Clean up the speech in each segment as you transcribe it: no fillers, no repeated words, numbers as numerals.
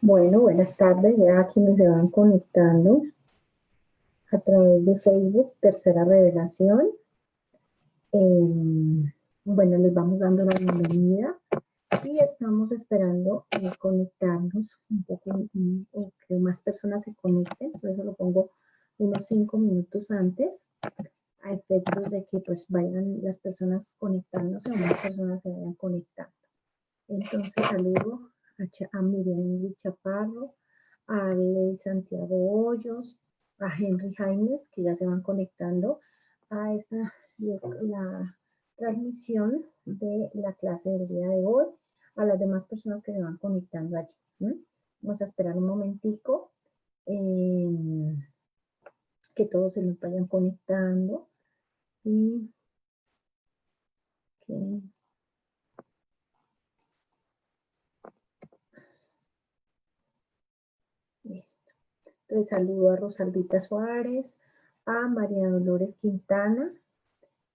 Bueno, buenas tardes. Ya aquí me se van conectando a través de Facebook, Tercera Revelación. Bueno, les vamos dando la bienvenida y estamos esperando conectarnos un poco, o que más personas se conecten. Por eso lo pongo unos 5 minutos antes, a efectos de que pues vayan las personas conectándose o más personas se vayan conectando. Entonces saludo a Miriam Chaparro, a Ley Santiago Hoyos, a Henry Jaimes, que ya se van conectando a la transmisión de la clase del día de hoy, a las demás personas que se van conectando allí. Vamos a esperar un momentico que todos se nos vayan conectando y que entonces saludo a Rosaldita Suárez, a María Dolores Quintana,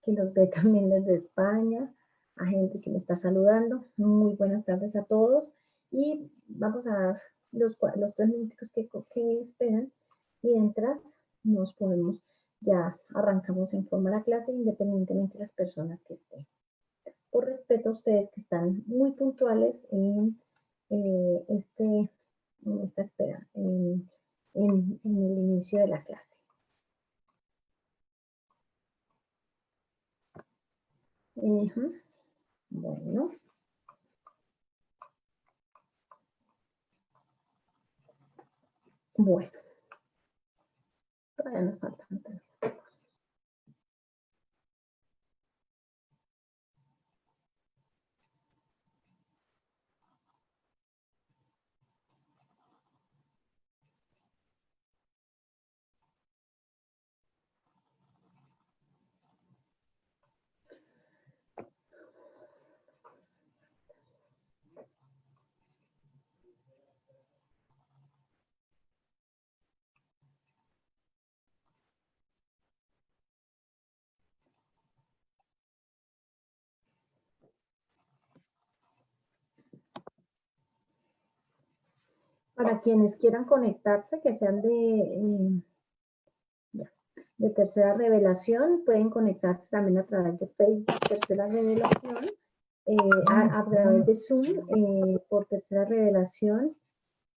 que nos ve también desde España, a gente que me está saludando. Muy buenas tardes a todos. Y vamos a dar los 3 minutos que esperan, mientras nos ponemos, ya arrancamos en forma la clase, independientemente de las personas que estén. Por respeto a ustedes que están muy puntuales en esta espera, en el inicio de la clase. Bueno. Bueno. Todavía nos falta. Para quienes quieran conectarse, que sean de Tercera Revelación, pueden conectarse también a través de Facebook, Tercera Revelación, a través de Zoom, por Tercera Revelación.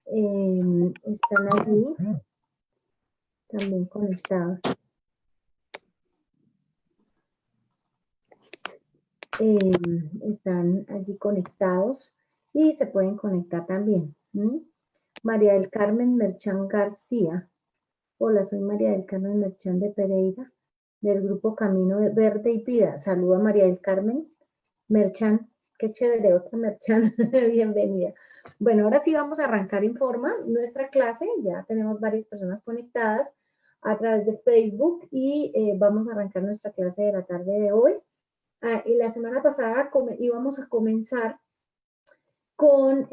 Están allí también conectados. Están allí conectados y se pueden conectar también. María del Carmen Merchán García. Hola, soy María del Carmen Merchán de Pereira, del grupo Camino Verde y Vida. Saluda a María del Carmen Merchán. Qué chévere, otra Merchán. Bienvenida. Bueno, ahora sí vamos a arrancar en forma nuestra clase. Ya tenemos varias personas conectadas a través de Facebook y vamos a arrancar nuestra clase de la tarde de hoy. Y la semana pasada íbamos a comenzar con,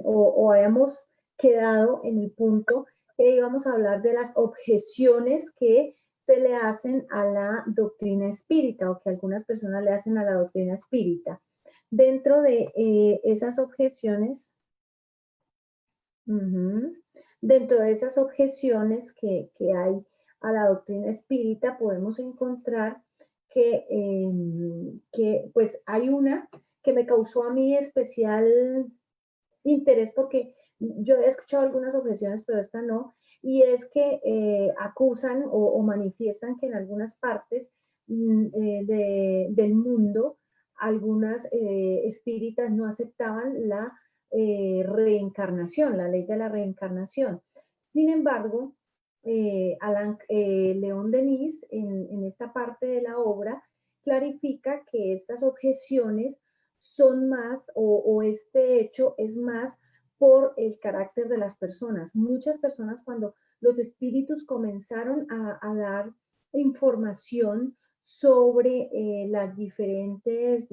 o habíamos quedado en el punto que íbamos a hablar de las objeciones que se le hacen a la doctrina espírita o que algunas personas le hacen a la doctrina espírita. Dentro de esas objeciones, dentro de esas objeciones que hay a la doctrina espírita, podemos encontrar que pues hay una que me causó a mí especial interés porque yo he escuchado algunas objeciones, pero esta no, y es que acusan o manifiestan que en algunas partes del mundo algunas espíritas no aceptaban la reencarnación, la ley de la reencarnación. Sin embargo, León Denis en esta parte de la obra clarifica que estas objeciones son más, o este hecho es más por el carácter de las personas. Muchas personas, cuando los espíritus comenzaron a dar información sobre las diferentes,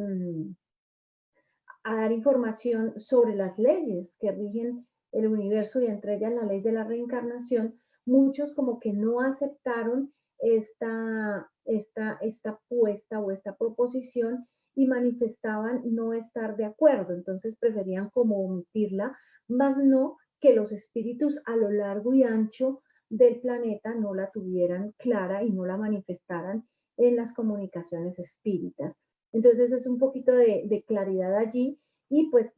a dar información sobre las leyes que rigen el universo y entre ellas la ley de la reencarnación, muchos como que no aceptaron esta puesta o esta proposición y manifestaban no estar de acuerdo, entonces preferían como omitirla, más no que los espíritus a lo largo y ancho del planeta no la tuvieran clara y no la manifestaran en las comunicaciones espíritas. Entonces es un poquito de claridad allí y pues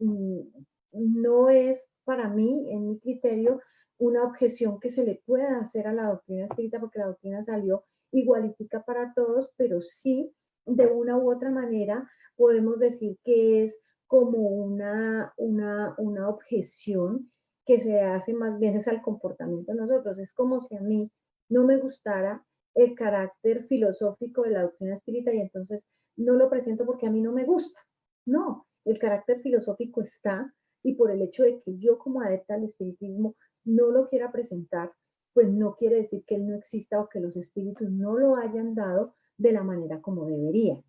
no es para mí, en mi criterio, una objeción que se le pueda hacer a la doctrina espírita porque la doctrina salió igualitica para todos, pero sí, de una u otra manera, podemos decir que es como una objeción que se hace más bien es al comportamiento de nosotros. Es como si a mí no me gustara el carácter filosófico de la doctrina espírita y entonces no lo presento porque a mí no me gusta. No, el carácter filosófico está y por el hecho de que yo como adepta al espiritismo no lo quiera presentar, pues no quiere decir que él no exista o que los espíritus no lo hayan dado de la manera como debería.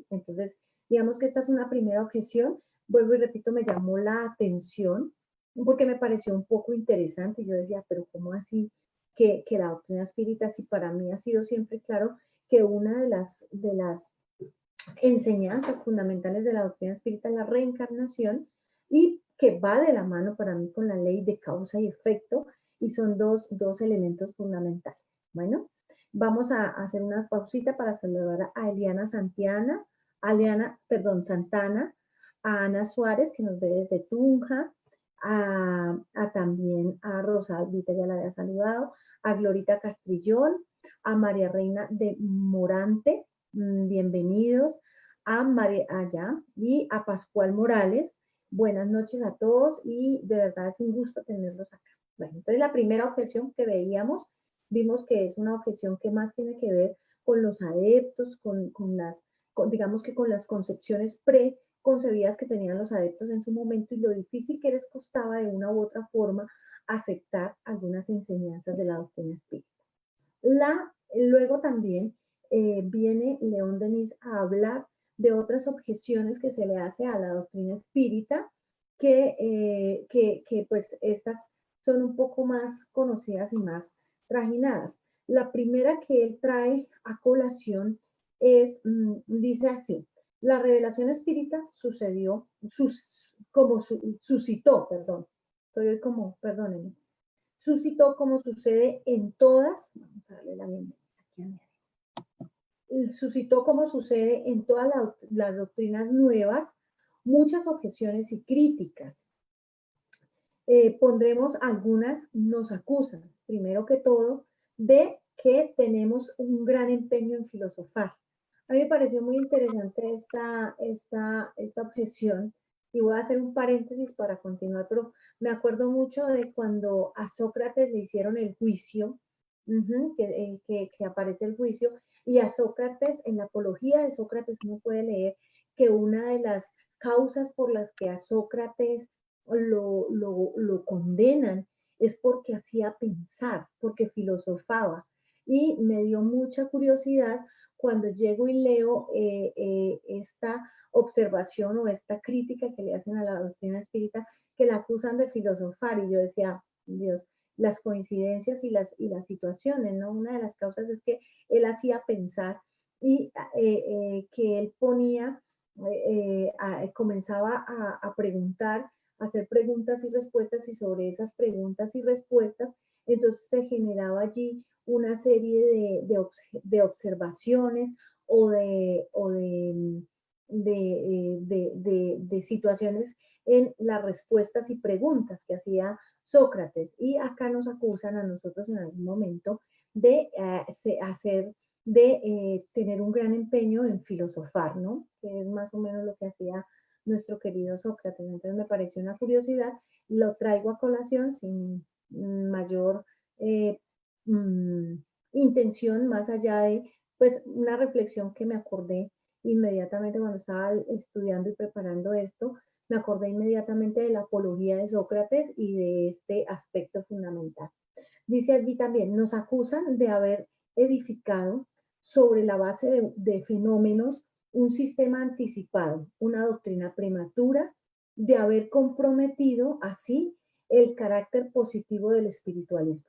Entonces, digamos que esta es una primera objeción. Vuelvo y repito, me llamó la atención porque me pareció un poco interesante. Yo decía, pero ¿cómo así que la doctrina espírita, si para mí ha sido siempre claro que una de las enseñanzas fundamentales de la doctrina espírita es la reencarnación y que va de la mano para mí con la ley de causa y efecto y son dos elementos fundamentales. Bueno, vamos a hacer una pausita para saludar a Eliana Santana, Santana, a Ana Suárez, que nos ve desde Tunja, también a Rosalvita, ya la había saludado, a Glorita Castrillón, a María Reina de Morante, bienvenidos, a María Allá y a Pascual Morales. Buenas noches a todos y de verdad es un gusto tenerlos acá. Bueno, entonces la primera objeción que veíamos, vimos que es una objeción que más tiene que ver con los adeptos, digamos que con las concepciones preconcebidas que tenían los adeptos en su momento y lo difícil que les costaba de una u otra forma aceptar algunas enseñanzas de la doctrina espírita. Luego también viene León Denis a hablar de otras objeciones que se le hace a la doctrina espírita, que pues estas son un poco más conocidas y más trajinadas. La primera que él trae a colación es, dice así, la revelación espírita sucedió, suscitó, perdón, estoy como, perdónenme, suscitó como sucede en todas, vamos a darle la bienvenida aquí a suscitó como sucede en todas las doctrinas nuevas, muchas objeciones y críticas. Pondremos algunas, nos acusan, primero que todo, de que tenemos un gran empeño en filosofar. A mí me pareció muy interesante esta objeción y voy a hacer un paréntesis para continuar, pero me acuerdo mucho de cuando a Sócrates le hicieron el juicio, que aparece el juicio, y a Sócrates, en la apología de Sócrates uno puede leer que una de las causas por las que a Sócrates lo condenan es porque hacía pensar, porque filosofaba. Y me dio mucha curiosidad cuando llego y leo esta observación o esta crítica que le hacen a la doctrina espírita, que la acusan de filosofar. Y yo decía, Dios, las coincidencias y las situaciones, ¿no? Una de las causas es que él hacía pensar y que él ponía, comenzaba a preguntar, a hacer preguntas y respuestas y sobre esas preguntas y respuestas, entonces se generaba allí una serie de observaciones o de situaciones en las respuestas y preguntas que hacía Sócrates. Y acá nos acusan a nosotros en algún momento de tener un gran empeño en filosofar, ¿no? Que es más o menos lo que hacía nuestro querido Sócrates. Entonces me pareció una curiosidad, lo traigo a colación sin mayor intención, más allá de pues una reflexión que me acordé inmediatamente cuando estaba estudiando y preparando esto, me acordé inmediatamente de la apología de Sócrates y de este aspecto fundamental. Dice allí también, nos acusan de haber edificado sobre la base de fenómenos un sistema anticipado, una doctrina prematura, de haber comprometido así el carácter positivo del espiritualismo.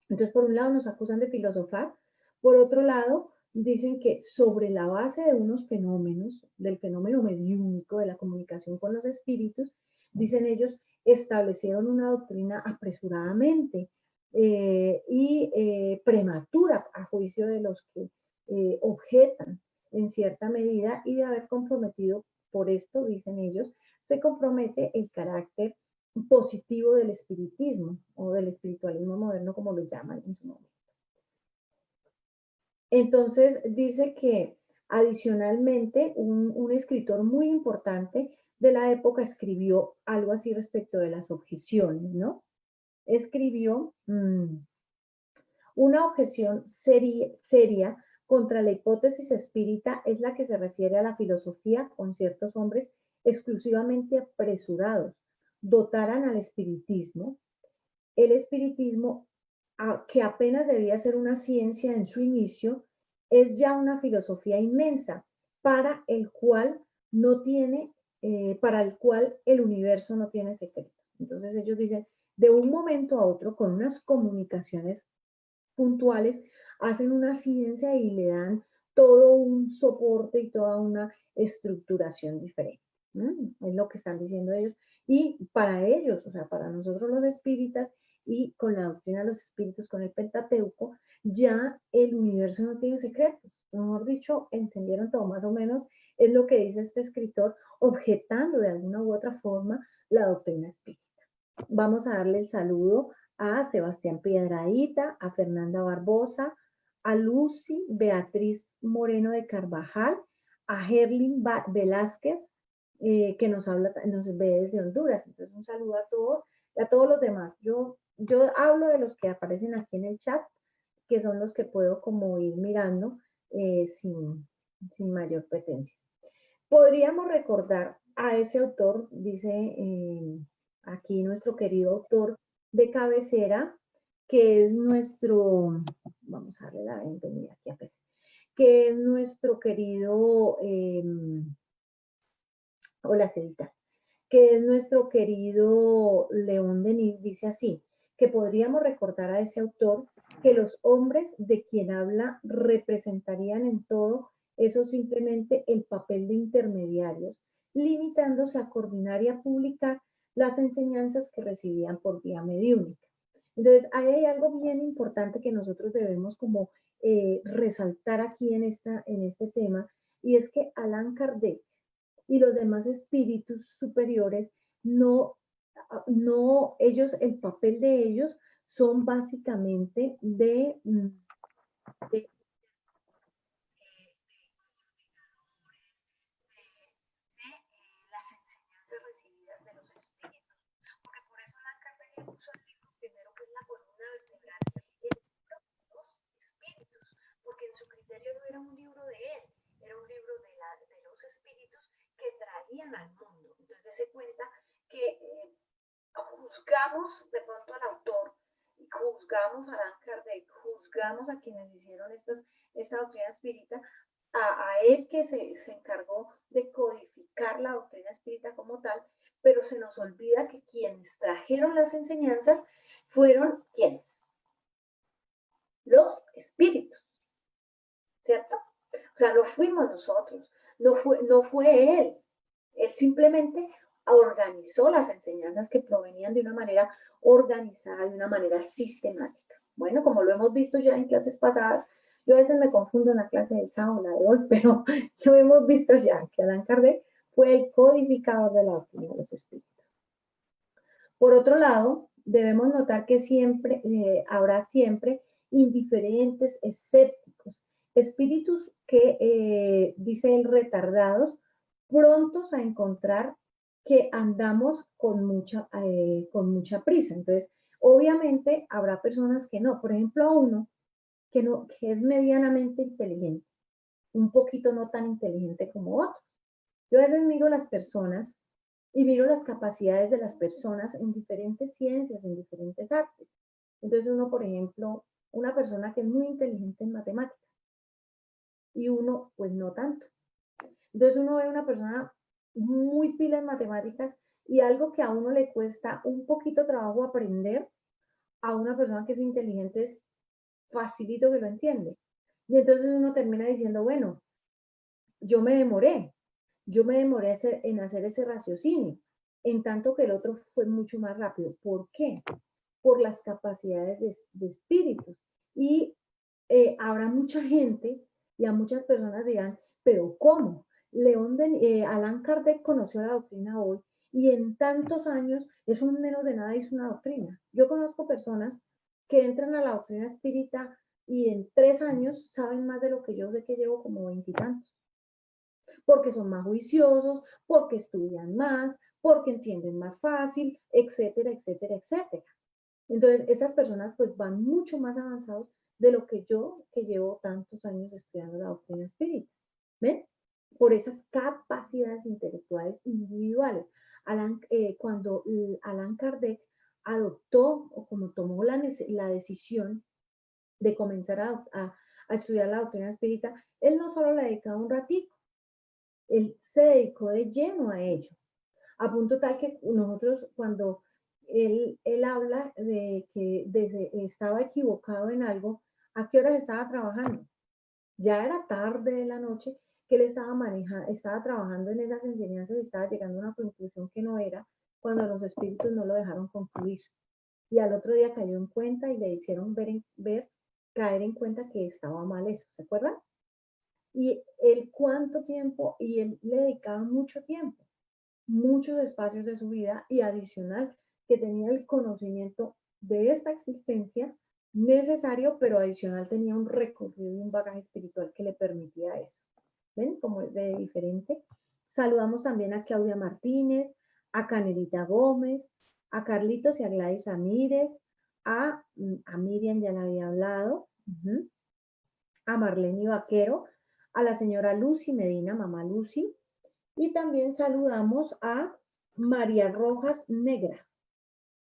Entonces, por un lado nos acusan de filosofar, por otro lado dicen que sobre la base de unos fenómenos, del fenómeno mediúnico de la comunicación con los espíritus, dicen ellos, establecieron una doctrina apresuradamente y prematura a juicio de los que objetan en cierta medida, y de haber comprometido, por esto, dicen ellos, se compromete el carácter positivo del espiritismo o del espiritualismo moderno, como lo llaman en su momento. Entonces dice que adicionalmente un escritor muy importante de la época escribió algo así respecto de las objeciones, ¿no? Escribió una objeción seria contra la hipótesis espírita es la que se refiere a la filosofía con ciertos hombres exclusivamente apresurados, dotaran al espiritismo, el espiritismo, que apenas debía ser una ciencia en su inicio, es ya una filosofía inmensa para el cual no tiene, para el cual el universo no tiene secretos. Entonces ellos dicen, de un momento a otro, con unas comunicaciones puntuales, hacen una ciencia y le dan todo un soporte y toda una estructuración diferente. Es lo que están diciendo ellos. Y para ellos, o sea, para nosotros los espíritas y con la doctrina de los espíritus, con el Pentateuco, ya el universo no tiene secretos. Mejor dicho, entendieron todo más o menos, es lo que dice este escritor, objetando de alguna u otra forma la doctrina espírita. Vamos a darle el saludo a Sebastián Piedrahíta, a Fernanda Barbosa, a Lucy Beatriz Moreno de Carvajal, a Gerlin Velázquez, que nos ve desde Honduras. Entonces, un saludo a todos y a todos los demás. Yo hablo de los que aparecen aquí en el chat, que son los que puedo como ir mirando sin mayor pretensión. Podríamos recordar a ese autor, dice aquí nuestro querido autor de cabecera, que es nuestro, vamos a darle la bienvenida aquí a PC, que es nuestro querido, hola Celita, que es nuestro querido León Denis, dice así, que podríamos recordar a ese autor que los hombres de quien habla representarían en todo eso simplemente el papel de intermediarios, limitándose a coordinar y a publicar las enseñanzas que recibían por vía mediúnica. Entonces, ahí hay algo bien importante que nosotros debemos como resaltar aquí en este tema, y es que Allan Kardec y los demás espíritus superiores ellos, el papel de ellos son básicamente de las enseñanzas recibidas de los espíritus, porque por eso la carta que puso el libro primero, que es la columna vertebral, el libro de los espíritus, porque en su criterio no era un libro de él, era un libro de los espíritus que traían al mundo. Entonces, se cuenta que juzgamos de pronto al autor, juzgamos a Allan Kardec, juzgamos a quienes hicieron esta doctrina espírita, a él que se encargó de codificar la doctrina espírita como tal, pero se nos olvida que quienes trajeron las enseñanzas fueron ¿quiénes? Los espíritus, ¿cierto? O sea, no fuimos nosotros, no fue él. Él simplemente organizó las enseñanzas que provenían de una manera organizada, de una manera sistemática. Bueno, como lo hemos visto ya en clases pasadas, yo a veces me confundo en la clase del sábado, la de hoy, pero lo hemos visto ya, que Allan Kardec fue el codificador de la doctrina de los espíritus. Por otro lado, debemos notar que siempre habrá siempre indiferentes, escépticos, espíritus que, dice él, retardados, prontos a encontrar que andamos con mucha prisa. Entonces, obviamente habrá personas que no. Por ejemplo, a uno que es medianamente inteligente, un poquito no tan inteligente como otro. Yo a veces miro las personas y miro las capacidades de las personas en diferentes ciencias, en diferentes artes. Entonces uno, por ejemplo, una persona que es muy inteligente en matemáticas y uno, pues no tanto. Entonces uno ve una persona muy pila en matemáticas y algo que a uno le cuesta un poquito trabajo aprender, a una persona que es inteligente es facilito que lo entiende. Y entonces uno termina diciendo, bueno, yo me demoré, en hacer ese raciocinio, en tanto que el otro fue mucho más rápido. ¿Por qué? Por las capacidades de espíritu. Y habrá mucha gente y a muchas personas dirán, pero ¿cómo? Allan Kardec conoció la doctrina hoy y en tantos años, eso menos de nada hizo una doctrina. Yo conozco personas que entran a la doctrina espírita y en 3 años saben más de lo que yo sé que llevo como 20 y tantos, porque son más juiciosos, porque estudian más, porque entienden más fácil, etcétera, etcétera, etcétera. Entonces, estas personas pues van mucho más avanzados de lo que yo, que llevo tantos años estudiando la doctrina espírita. ¿Ven? Por esas capacidades intelectuales individuales. Cuando Allan Kardec adoptó o como tomó la decisión de comenzar a estudiar la doctrina espírita, él no solo le dedicaba un ratito, él se dedicó de lleno a ello, a punto tal que nosotros cuando él habla de que estaba equivocado en algo, ¿a qué horas estaba trabajando? Ya era tarde de la noche que él estaba trabajando en esas enseñanzas y estaba llegando a una conclusión que no era, cuando los espíritus no lo dejaron concluir. Y al otro día cayó en cuenta y le hicieron caer en cuenta que estaba mal eso, ¿se acuerdan? Y él cuánto tiempo, y él le dedicaba mucho tiempo, muchos espacios de su vida y adicional que tenía el conocimiento de esta existencia necesario, pero adicional tenía un recorrido y un bagaje espiritual que le permitía eso. ¿Ven cómo es de diferente? Saludamos también a Claudia Martínez, a Canelita Gómez, a Carlitos y a Gladys Ramírez, a Miriam ya la había hablado, a Marlene Vaquero, a la señora Lucy Medina, mamá Lucy, y también saludamos a María Rojas Negra,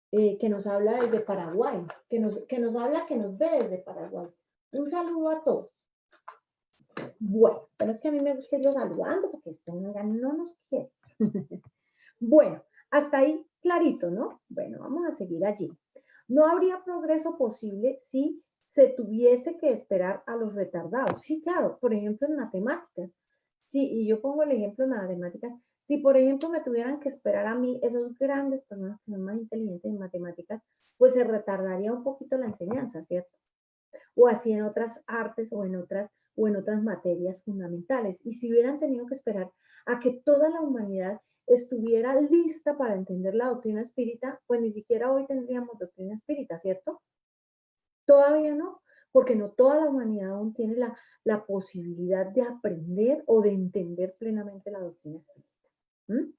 que nos habla desde Paraguay, que nos ve desde Paraguay. Un saludo a todos. Bueno, pero es que a mí me gusta irlo saludando porque esto no nos quiere. Bueno, hasta ahí clarito, ¿no? Bueno, vamos a seguir allí. No habría progreso posible si se tuviese que esperar a los retardados. Sí, claro, por ejemplo en matemáticas. Sí, y yo pongo el ejemplo en matemáticas. Si, por ejemplo, me tuvieran que esperar a mí, esos grandes personas que son más inteligentes en matemáticas, pues se retardaría un poquito la enseñanza, ¿cierto? O así en otras artes o en otras materias fundamentales. Y si hubieran tenido que esperar a que toda la humanidad estuviera lista para entender la doctrina espírita, pues ni siquiera hoy tendríamos doctrina espírita, ¿cierto? Todavía no, porque no toda la humanidad aún tiene la posibilidad de aprender o de entender plenamente la doctrina espírita. ¿Mm?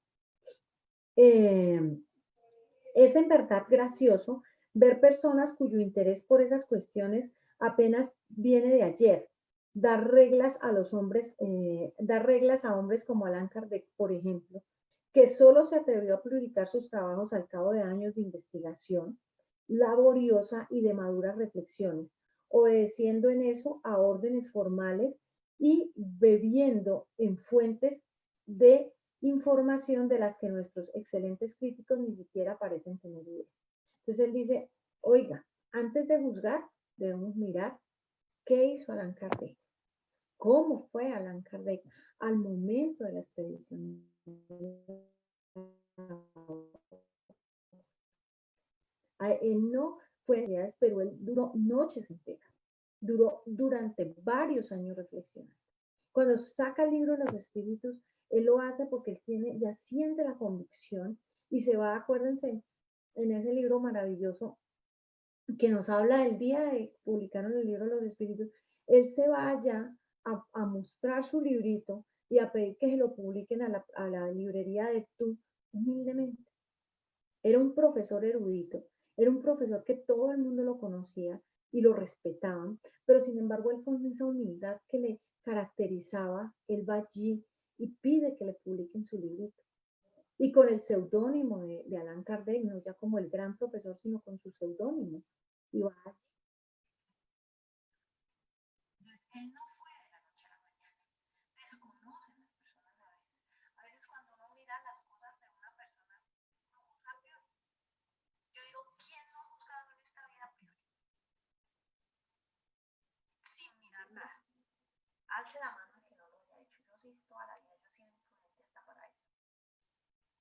Es en verdad gracioso ver personas cuyo interés por esas cuestiones apenas viene de ayer. Dar reglas a hombres como Allan Kardec, por ejemplo, que solo se atrevió a publicar sus trabajos al cabo de años de investigación laboriosa y de maduras reflexiones, obedeciendo en eso a órdenes formales y bebiendo en fuentes de información de las que nuestros excelentes críticos ni siquiera parecen tener idea. Entonces él dice, oiga, antes de juzgar, debemos mirar qué hizo Allan Kardec, cómo fue Allan Kardec al momento de la expedición. Él no fue en pero él duró noches enteras, duró durante varios años reflexionando. Cuando saca el libro de los espíritus, él lo hace porque él ya siente la convicción y se va, acuérdense, en ese libro maravilloso que nos habla del día de publicaron el libro de los espíritus, él se va allá a mostrar su librito y a pedir que se lo publiquen a la librería de Tú humildemente. Era un profesor erudito, era un profesor que todo el mundo lo conocía y lo respetaban, pero sin embargo él con esa humildad que le caracterizaba, él va allí y pide que le publiquen su librito. Y con el seudónimo de Allan Kardec, no ya como el gran profesor, sino con su seudónimo. Y va allí. Él no fue de la noche a la mañana. Desconocen las personas a veces. A veces cuando uno mira las cosas de una persona, no juzga peor. Yo digo, ¿quién no ha juzgado en esta vida a priori? Sin mirar nada. alce la mano el que no lo haya hecho. Yo sí, toda la vida, yo sí, mi mente está para eso.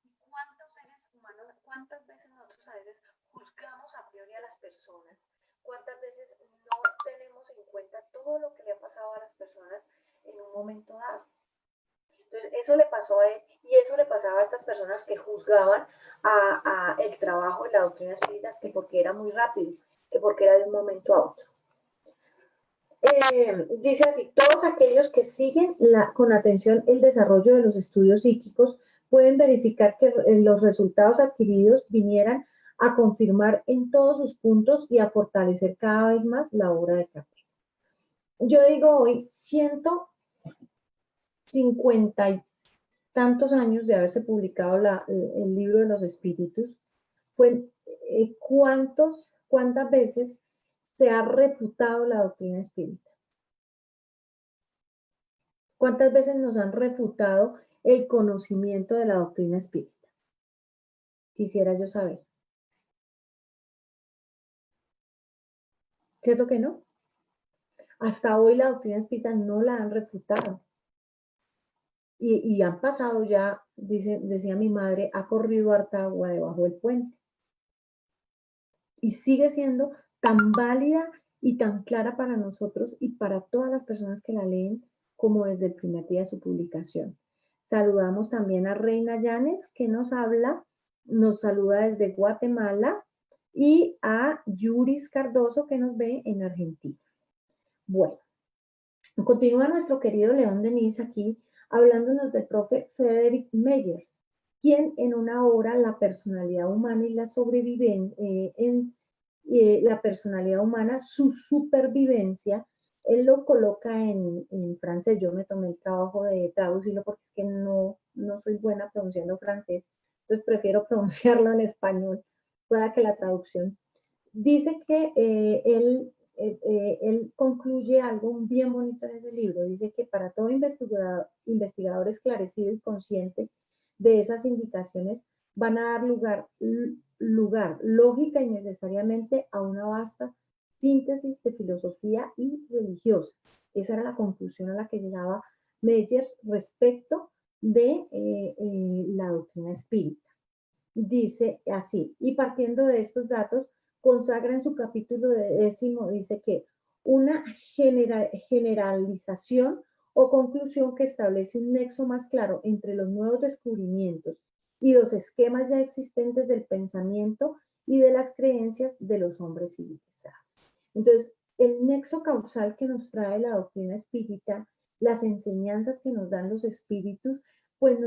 ¿Y cuántos seres humanos, cuántas veces nosotros a veces juzgamos a priori a las personas? ¿Cuántas veces no tenemos en cuenta todo lo que le ha pasado a las personas en un momento dado? Entonces, eso le pasó a él y eso le pasaba a estas personas que juzgaban a el trabajo de la doctrina espírita, que porque era muy rápido, que porque era de un momento a otro. Dice así, todos aquellos que siguen con atención el desarrollo de los estudios psíquicos pueden verificar que los resultados adquiridos vinieran a confirmar en todos sus puntos y a fortalecer cada vez más la obra de Capri. Yo digo hoy, 150 y tantos años de haberse publicado el libro de los espíritus, pues, ¿cuántas veces se ha refutado la doctrina espírita? ¿Cuántas veces nos han refutado el conocimiento de la doctrina espírita? Quisiera yo saber. ¿Cierto que no? Hasta hoy la doctrina espírita no la han refutado. Y han pasado ya, decía mi madre, ha corrido harta agua debajo del puente. Y sigue siendo tan válida y tan clara para nosotros y para todas las personas que la leen como desde el primer día de su publicación. Saludamos también a Reina Llanes, que nos saluda desde Guatemala, y a Yuris Cardoso, que nos ve en Argentina. Bueno, continúa nuestro querido León Denis aquí, hablándonos del profe Frederick Meyers, quien en una obra, La personalidad humana y la sobrevivencia, la personalidad humana, su supervivencia, él lo coloca en francés. Yo me tomé el trabajo de traducirlo porque es que no soy buena pronunciando francés, entonces prefiero pronunciarlo en español, pueda que la traducción. Dice que él concluye algo bien bonito en ese libro. Dice que para todo investigador esclarecido y consciente de esas indicaciones van a dar lugar lógica y necesariamente a una vasta síntesis de filosofía y religiosa. Esa era la conclusión a la que llegaba Meyers respecto de la doctrina espírita. Dice así, y partiendo de estos datos, consagra en su capítulo 10, dice que una generalización o conclusión que establece un nexo más claro entre los nuevos descubrimientos y los esquemas ya existentes del pensamiento y de las creencias de los hombres civilizados. Entonces, el nexo causal que nos trae la doctrina espírita, las enseñanzas que nos dan los espíritus, pues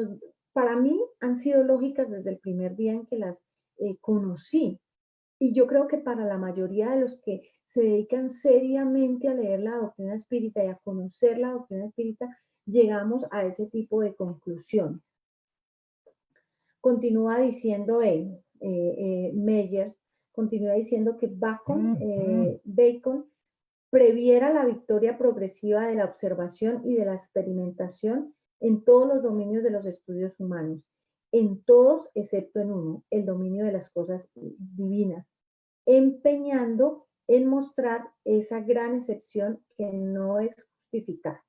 para mí han sido lógicas desde el primer día en que las conocí. Y yo creo que para la mayoría de los que se dedican seriamente a leer la doctrina espírita y a conocer la doctrina espírita, llegamos a ese tipo de conclusiones. Continúa diciendo él, Meyers, continúa diciendo que Bacon previera la victoria progresiva de la observación y de la experimentación en todos los dominios de los estudios humanos, en todos excepto en uno, el dominio de las cosas divinas, empeñando en mostrar esa gran excepción que no es justificada.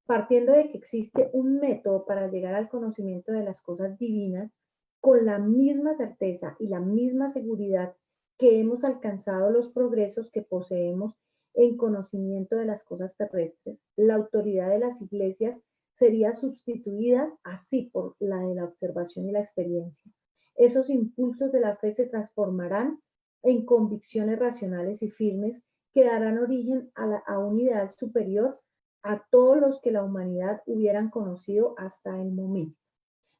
Partiendo de que existe un método para llegar al conocimiento de las cosas divinas con la misma certeza y la misma seguridad que hemos alcanzado los progresos que poseemos en conocimiento de las cosas terrestres, la autoridad de las iglesias sería sustituida así por la de la observación y la experiencia. Esos impulsos de la fe se transformarán en convicciones racionales y firmes que darán origen a un ideal superior a todos los que la humanidad hubieran conocido hasta el momento.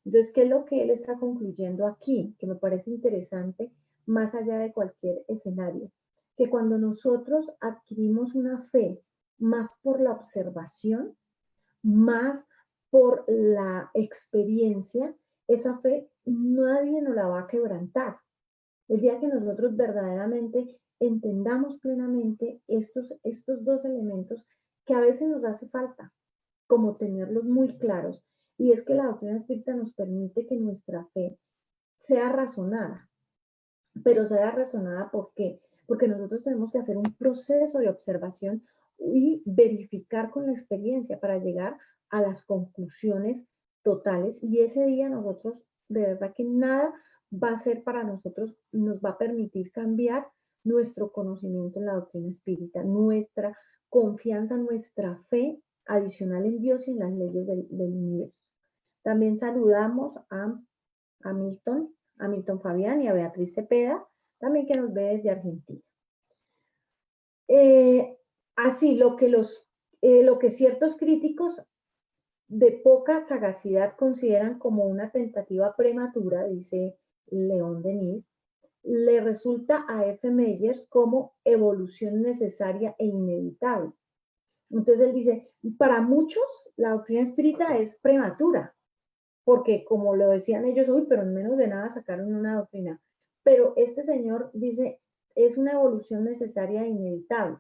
Entonces, ¿qué es lo que él está concluyendo aquí? Que me parece interesante, más allá de cualquier escenario, que cuando nosotros adquirimos una fe más por la observación, más por la experiencia, esa fe nadie nos la va a quebrantar. El día que nosotros verdaderamente entendamos plenamente estos dos elementos que a veces nos hace falta, como tenerlos muy claros, y es que la doctrina espírita nos permite que nuestra fe sea razonada, pero sea razonada ¿por qué? Porque nosotros tenemos que hacer un proceso de observación y verificar con la experiencia para llegar a las conclusiones totales. Y ese día nosotros, de verdad que nada va a ser para nosotros, nos va a permitir cambiar nuestro conocimiento en la doctrina espírita, nuestra confianza, nuestra fe adicional en Dios y en las leyes del universo. También saludamos a Milton Fabián y a Beatriz Cepeda, también que nos ve desde Argentina. Así, lo que ciertos críticos de poca sagacidad consideran como una tentativa prematura, dice León Denis, le resulta a F. Meyers como evolución necesaria e inevitable. Entonces él dice, para muchos la doctrina espírita es prematura, porque como lo decían ellos, uy, pero en menos de nada sacaron una doctrina. Pero este señor dice, es una evolución necesaria e inevitable.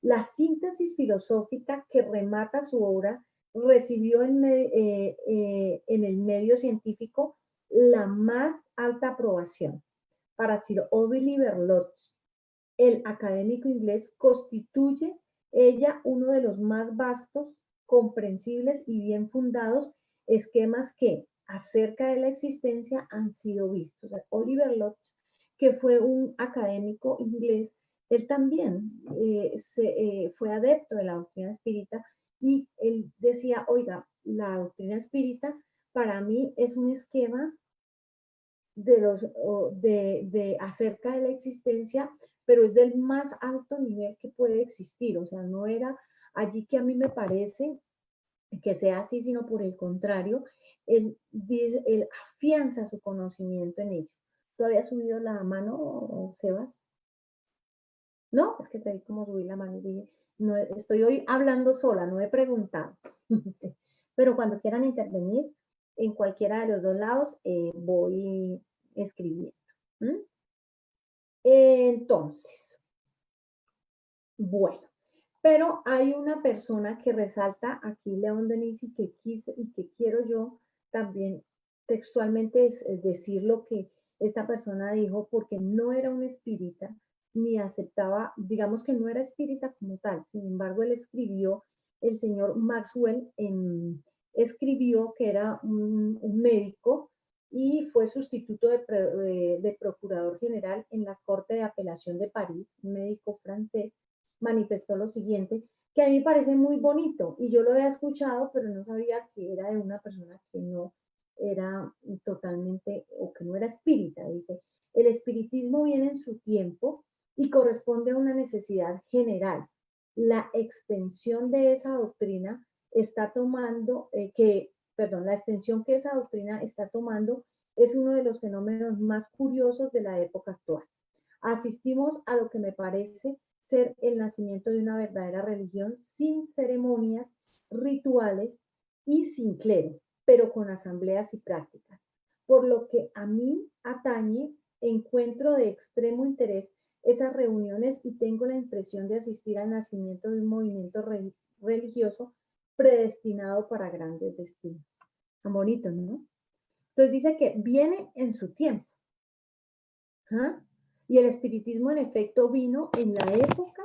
La síntesis filosófica que remata su obra recibió en el medio científico la más alta aprobación. Para Sir Oliver Lodge, el académico inglés, constituye ella uno de los más vastos, comprensibles y bien fundados esquemas que acerca de la existencia han sido vistos. O sea, Oliver Lodge, que fue un académico inglés, él también fue adepto de la doctrina espírita y él decía, oiga, la doctrina espírita para mí es un esquema acerca de la existencia, pero es del más alto nivel que puede existir. O sea, no era allí que a mí me parece que sea así, sino por el contrario, él afianza su conocimiento en ello. ¿Tú habías subido la mano, Sebas? No, es que te vi como subir la mano y dije, no, estoy hoy hablando sola, no he preguntado. Pero cuando quieran intervenir en cualquiera de los dos lados, voy escribiendo. ¿Mm? Entonces, bueno, pero hay una persona que resalta aquí, León Denis, y que quiero yo también textualmente decir lo que esta persona dijo, porque no era un espírita, ni aceptaba, digamos que no era espírita como tal. Sin embargo, él escribió, el señor Maxwell escribió que era un médico y fue sustituto de procurador general en la Corte de Apelación de París, un médico francés, manifestó lo siguiente, que a mí me parece muy bonito, y yo lo había escuchado, pero no sabía que era de una persona que no era totalmente, o que no era espírita. Dice, el espiritismo viene en su tiempo y corresponde a una necesidad general. La extensión de esa doctrina está tomando, la extensión que esa doctrina está tomando es uno de los fenómenos más curiosos de la época actual. Asistimos a lo que me parece ser el nacimiento de una verdadera religión sin ceremonias, rituales y sin clero, pero con asambleas y prácticas. Por lo que a mí atañe, encuentro de extremo interés esas reuniones y tengo la impresión de asistir al nacimiento de un movimiento religioso predestinado para grandes destinos. Tan bonito, ¿no? Entonces dice que viene en su tiempo. ¿Ah? Y el espiritismo en efecto vino en la época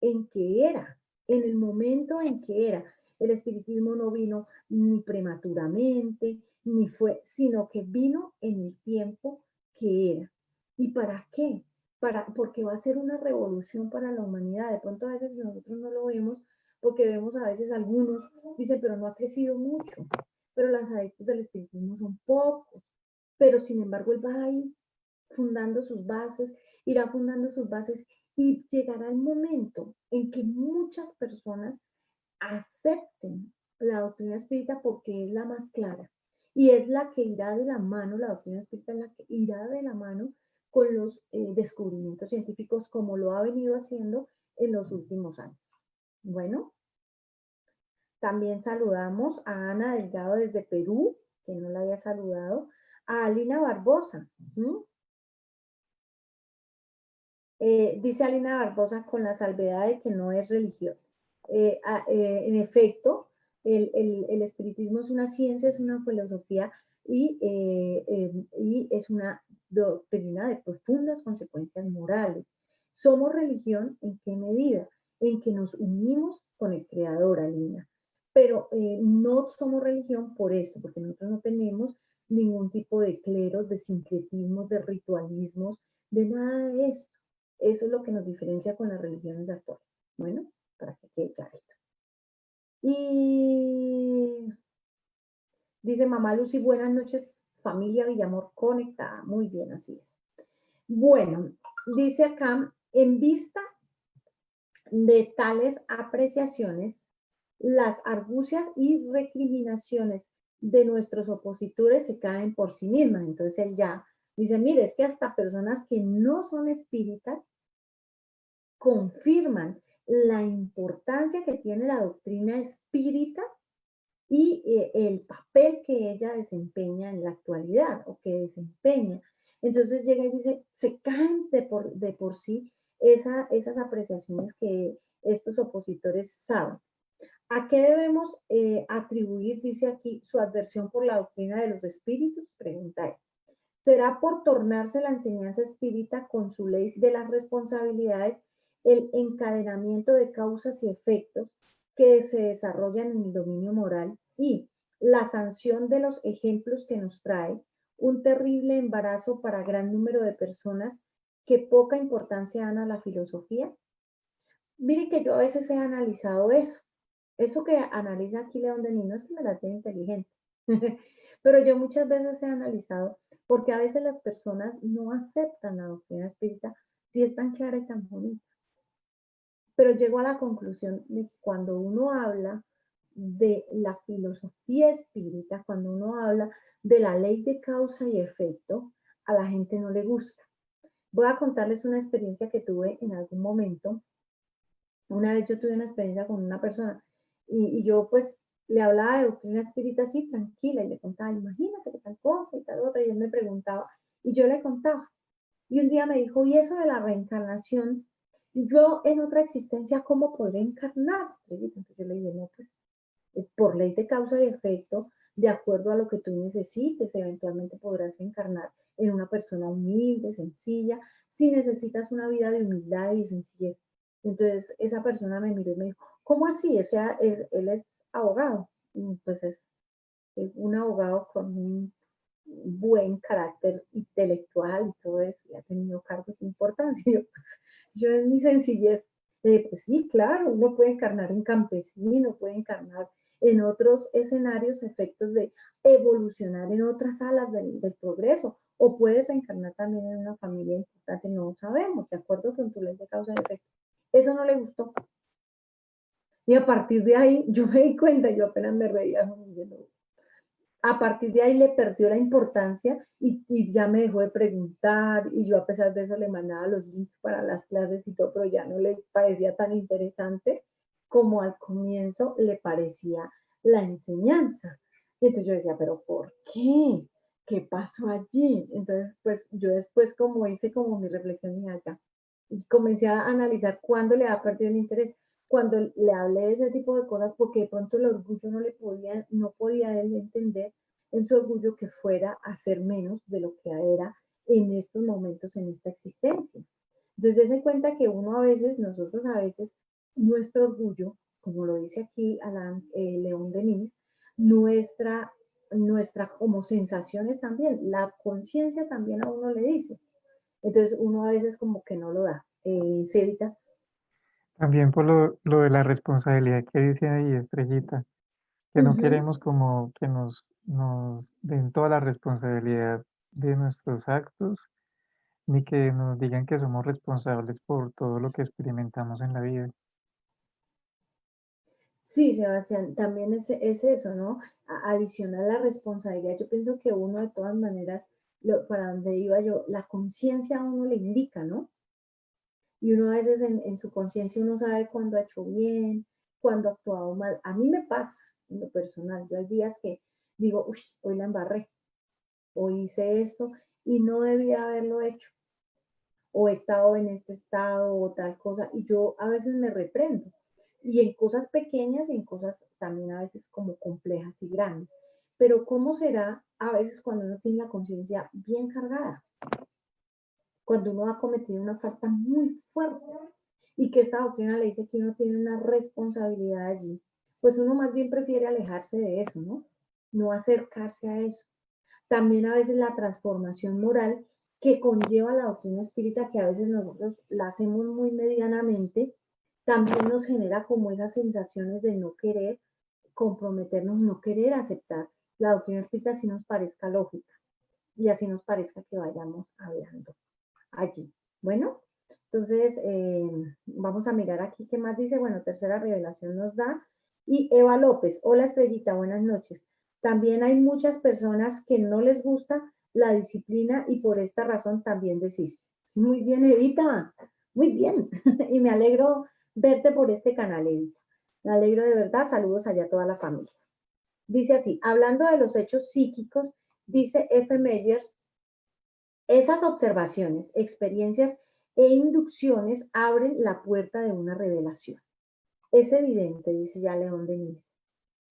en que era, en el momento en que era. El espiritismo no vino ni prematuramente, ni fue, sino que vino en el tiempo que era. ¿Y para qué? Porque va a ser una revolución para la humanidad. De pronto a veces nosotros no lo vemos porque vemos a veces algunos, dicen, pero no ha crecido mucho. Pero los adeptos del espiritismo son pocos. Pero sin embargo él va ahí fundando sus bases, irá fundando sus bases y llegará el momento en que muchas personas acepten la doctrina espírita porque es la más clara y es la que irá de la mano, la doctrina espírita es la que irá de la mano con los descubrimientos científicos como lo ha venido haciendo en los últimos años. Bueno, también saludamos a Ana Delgado desde Perú, que no la había saludado, a Alina Barbosa. Dice Alina Barbosa con la salvedad de que no es religión. En efecto, el espiritismo es una ciencia, es una filosofía y es una doctrina de profundas consecuencias morales. ¿Somos religión? ¿En qué medida? en que nos unimos con el Creador, Alina. Pero no somos religión por eso, porque nosotros no tenemos ningún tipo de cleros, de sincretismos, de ritualismos, de nada de eso. Eso es lo que nos diferencia con las religiones actuales. Bueno, para que quede clarito. Y dice mamá Lucy, buenas noches, familia Villamor conectada. Muy bien, así es. Bueno, dice acá, en vista de tales apreciaciones, las argucias y recriminaciones de nuestros opositores se caen por sí mismas. Entonces él ya dice, mire, es que hasta personas que no son espíritas confirman la importancia que tiene la doctrina espírita y el papel que ella desempeña en la actualidad o que desempeña. Entonces llega y dice, se caen de por sí esas apreciaciones que estos opositores saben. ¿A qué debemos atribuir, dice aquí, su adversión por la doctrina de los espíritus? Pregunta él. ¿Será por tornarse la enseñanza espírita con su ley de las responsabilidades el encadenamiento de causas y efectos que se desarrollan en el dominio moral y la sanción de los ejemplos que nos trae un terrible embarazo para gran número de personas que poca importancia dan a la filosofía? Miren que yo a veces he analizado eso. Eso que analiza aquí León Denis no es que me la tiene inteligente, pero yo muchas veces he analizado porque a veces las personas no aceptan la doctrina espírita si es tan clara y tan bonita. Pero llego a la conclusión de que cuando uno habla de la filosofía espírita, cuando uno habla de la ley de causa y efecto, a la gente no le gusta. Voy a contarles una experiencia que tuve en algún momento. Una vez yo tuve una experiencia con una persona y yo pues le hablaba de doctrina espírita así tranquila y le contaba, imagínate que tal cosa y tal otra, y él me preguntaba y yo le contaba. Y un día me dijo, ¿y eso de la reencarnación? Y yo en otra existencia, ¿cómo podré encarnar? Entonces yo le dije, no, pues por ley de causa y efecto, de acuerdo a lo que tú necesites, eventualmente podrás encarnar en una persona humilde, sencilla, si necesitas una vida de humildad y sencillez. Entonces esa persona me miró y me dijo, ¿cómo así? O sea, él es abogado, pues es un abogado con un buen carácter intelectual y todo eso, y ha tenido cargos importantes. Y yo en mi sencillez, pues sí, claro, uno puede encarnar en campesino, puede encarnar en otros escenarios, efectos de evolucionar en otras alas del progreso, o puedes reencarnar también en una familia importante, no sabemos, de acuerdo con tu ley de causa y efecto. Eso no le gustó. Y a partir de ahí, yo me di cuenta, yo apenas me reía, a partir de ahí le perdió la importancia y ya me dejó de preguntar y yo a pesar de eso le mandaba los links para las clases y todo, pero ya no le parecía tan interesante como al comienzo le parecía la enseñanza. Y entonces yo decía, pero ¿por qué? ¿Qué pasó allí? Entonces, pues yo después como hice como mi reflexión y allá, y comencé a analizar cuándo le ha perdido el interés. Cuando le hablé de ese tipo de cosas, porque de pronto el orgullo no podía él entender en su orgullo que fuera a ser menos de lo que era en estos momentos, en esta existencia. Entonces, dése cuenta que nosotros a veces, nuestro orgullo, como lo dice aquí Alan León Denis, nuestra como sensaciones también, la conciencia también a uno le dice. Entonces, uno a veces como que no lo da. Cevita. También por lo de la responsabilidad que dice ahí, Estrellita, que no queremos como que nos den toda la responsabilidad de nuestros actos, ni que nos digan que somos responsables por todo lo que experimentamos en la vida. Sí, Sebastián, también es eso, ¿no? Adicional a la responsabilidad, yo pienso que uno de todas maneras, para donde iba yo, la conciencia a uno le indica, ¿no? Y uno a veces en su conciencia uno sabe cuándo ha hecho bien, cuándo ha actuado mal. A mí me pasa, en lo personal, yo hay días que digo, uy, hoy la embarré, hoy hice esto y no debía haberlo hecho, o he estado en este estado o tal cosa, y yo a veces me reprendo y en cosas pequeñas y en cosas también a veces como complejas y grandes. Pero ¿cómo será a veces cuando uno tiene la conciencia bien cargada? Cuando uno ha cometido una falta muy fuerte y que esta doctrina le dice que uno tiene una responsabilidad allí, pues uno más bien prefiere alejarse de eso, ¿no? No acercarse a eso. También a veces la transformación moral que conlleva la doctrina espírita, que a veces nosotros la hacemos muy medianamente, también nos genera como esas sensaciones de no querer comprometernos, no querer aceptar la doctrina espírita así nos parezca lógica y así nos parezca que vayamos hablando allí. Bueno, entonces vamos a mirar aquí qué más dice. Bueno, tercera revelación nos da. Y Eva López, hola Estrellita, buenas noches. También hay muchas personas que no les gusta la disciplina y por esta razón también desisten. Muy bien, Evita, muy bien. Y me alegro verte por este canal, Evita. Me alegro de verdad. Saludos allá a toda la familia. Dice así, hablando de los hechos psíquicos, dice F. Meyers, esas observaciones, experiencias e inducciones abren la puerta de una revelación. Es evidente, dice ya León Denis,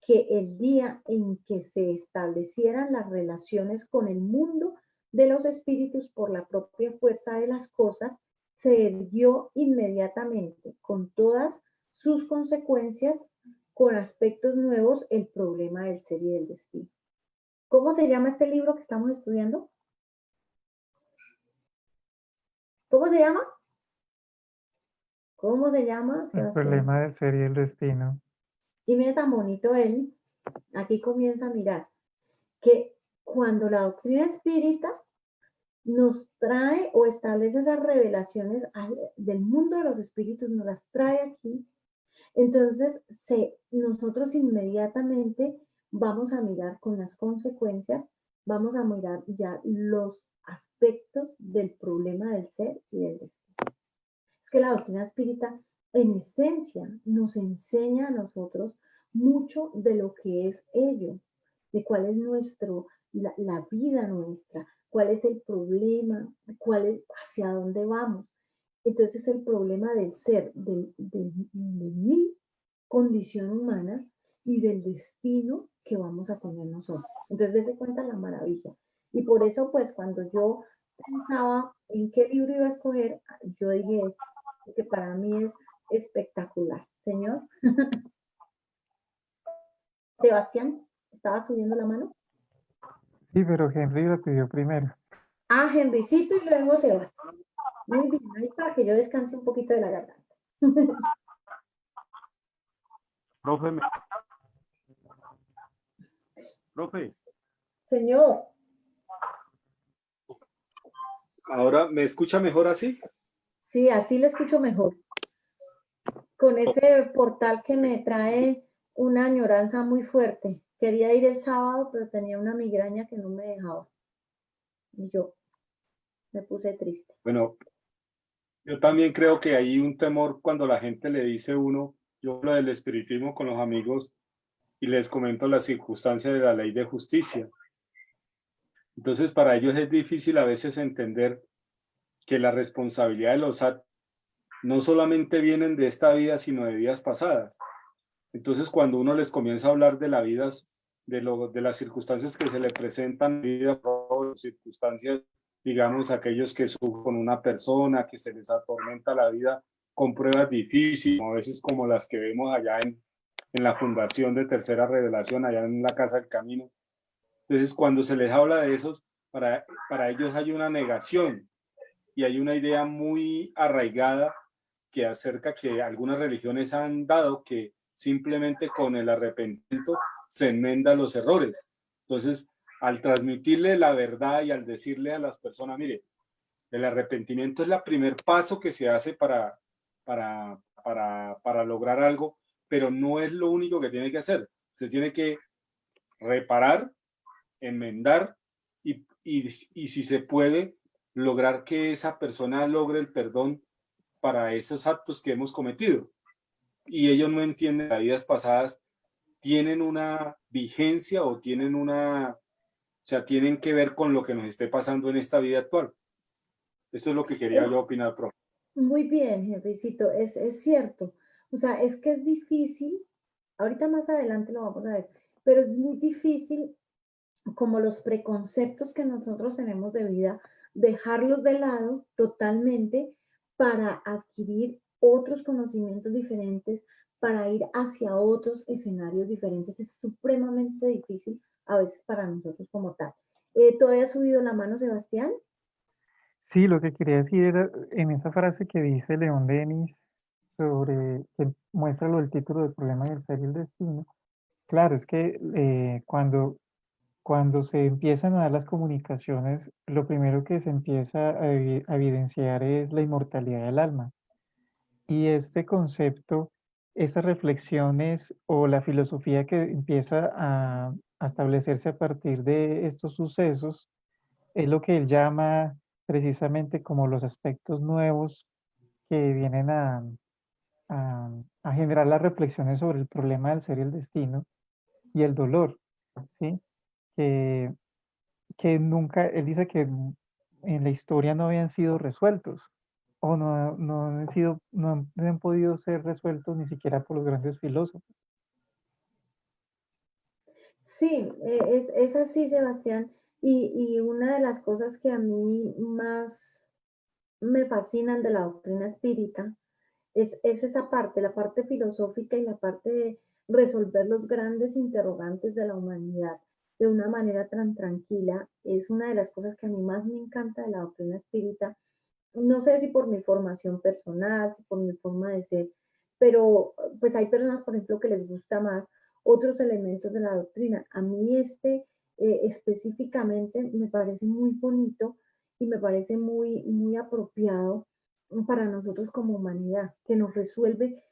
que el día en que se establecieran las relaciones con el mundo de los espíritus por la propia fuerza de las cosas, se erguió inmediatamente, con todas sus consecuencias, con aspectos nuevos, el problema del ser y del destino. ¿Cómo se llama este libro que estamos estudiando? ¿Cómo se llama? ¿Cómo se llama? El problema del ser y el destino. Y mira tan bonito él, aquí comienza a mirar, que cuando la doctrina espírita nos trae o establece esas revelaciones del mundo de los espíritus, nos las trae aquí, entonces nosotros inmediatamente vamos a mirar con las consecuencias, vamos a mirar ya los aspectos del problema del ser y del destino. Es que la doctrina espírita en esencia nos enseña a nosotros mucho de lo que es ello, de cuál es la vida nuestra, cuál es el problema, hacia dónde vamos. Entonces el problema del ser, de mi condición humana y del destino que vamos a tener nosotros. Entonces dése cuenta la maravilla. Y por eso pues cuando yo pensaba en qué libro iba a escoger, yo dije que para mí es espectacular. Señor. Sebastián, ¿estaba subiendo la mano? Sí, pero Henry lo pidió primero. Ah, Henrycito y luego Sebastián. Muy bien, ahí para que yo descanse un poquito de la garganta. Profe. Señor. ¿Ahora me escucha mejor así? Sí, así lo escucho mejor. Con ese portal que me trae una añoranza muy fuerte. Quería ir el sábado, pero tenía una migraña que no me dejaba. Y yo me puse triste. Bueno, yo también creo que hay un temor cuando la gente le dice a uno, yo hablo del espiritismo con los amigos y les comento las circunstancias de la ley de justicia. Entonces, para ellos es difícil a veces entender que la responsabilidad de los actos no solamente vienen de esta vida, sino de vidas pasadas. Entonces, cuando uno les comienza a hablar de la vida, de las circunstancias que se le presentan en vida, circunstancias, digamos, aquellos que sufren con una persona, que se les atormenta la vida con pruebas difíciles, a veces como las que vemos allá en la Fundación de Tercera Revelación, allá en la Casa del Camino. Entonces, cuando se les habla de esos, para ellos hay una negación y hay una idea muy arraigada que acerca que algunas religiones han dado que simplemente con el arrepentimiento se enmendan los errores. Entonces, al transmitirle la verdad y al decirle a las personas, mire, el arrepentimiento es el primer paso que se hace para lograr algo, pero no es lo único que tiene que hacer. Usted tiene que reparar, enmendar y si se puede, lograr que esa persona logre el perdón para esos actos que hemos cometido. Y ellos no entienden las vidas pasadas tienen una vigencia o tienen tienen que ver con lo que nos esté pasando en esta vida actual. Eso es lo que quería yo opinar, profe. Muy bien, Henrycito, es cierto. O sea, es que es difícil, ahorita más adelante lo vamos a ver, pero es muy difícil como los preconceptos que nosotros tenemos de vida, dejarlos de lado totalmente para adquirir otros conocimientos diferentes, para ir hacia otros escenarios diferentes. Es supremamente difícil a veces para nosotros como tal. ¿Todavía ha subido la mano, Sebastián? Sí, lo que quería decir era en esa frase que dice León Denis sobre que muestra el título del problema del ser y el destino. Claro, es que cuando se empiezan a dar las comunicaciones, lo primero que se empieza a evidenciar es la inmortalidad del alma. Y este concepto, estas reflexiones o la filosofía que empieza a establecerse a partir de estos sucesos, es lo que él llama precisamente como los aspectos nuevos que vienen a generar las reflexiones sobre el problema del ser y el destino y el dolor, ¿sí? Que, que nunca, él dice que en la historia no habían sido resueltos o no han sido, no han podido ser resueltos ni siquiera por los grandes filósofos. Sí, es así, Sebastián. Y una de las cosas que a mí más me fascinan de la doctrina espírita es esa parte, la parte filosófica y la parte de resolver los grandes interrogantes de la humanidad de una manera tan tranquila. Es una de las cosas que a mí más me encanta de la doctrina espírita. No sé si por mi formación personal, si por mi forma de ser, pero pues hay personas, por ejemplo, que les gusta más otros elementos de la doctrina. A mí específicamente me parece muy bonito y me parece muy apropiado para nosotros como humanidad, que nos resuelve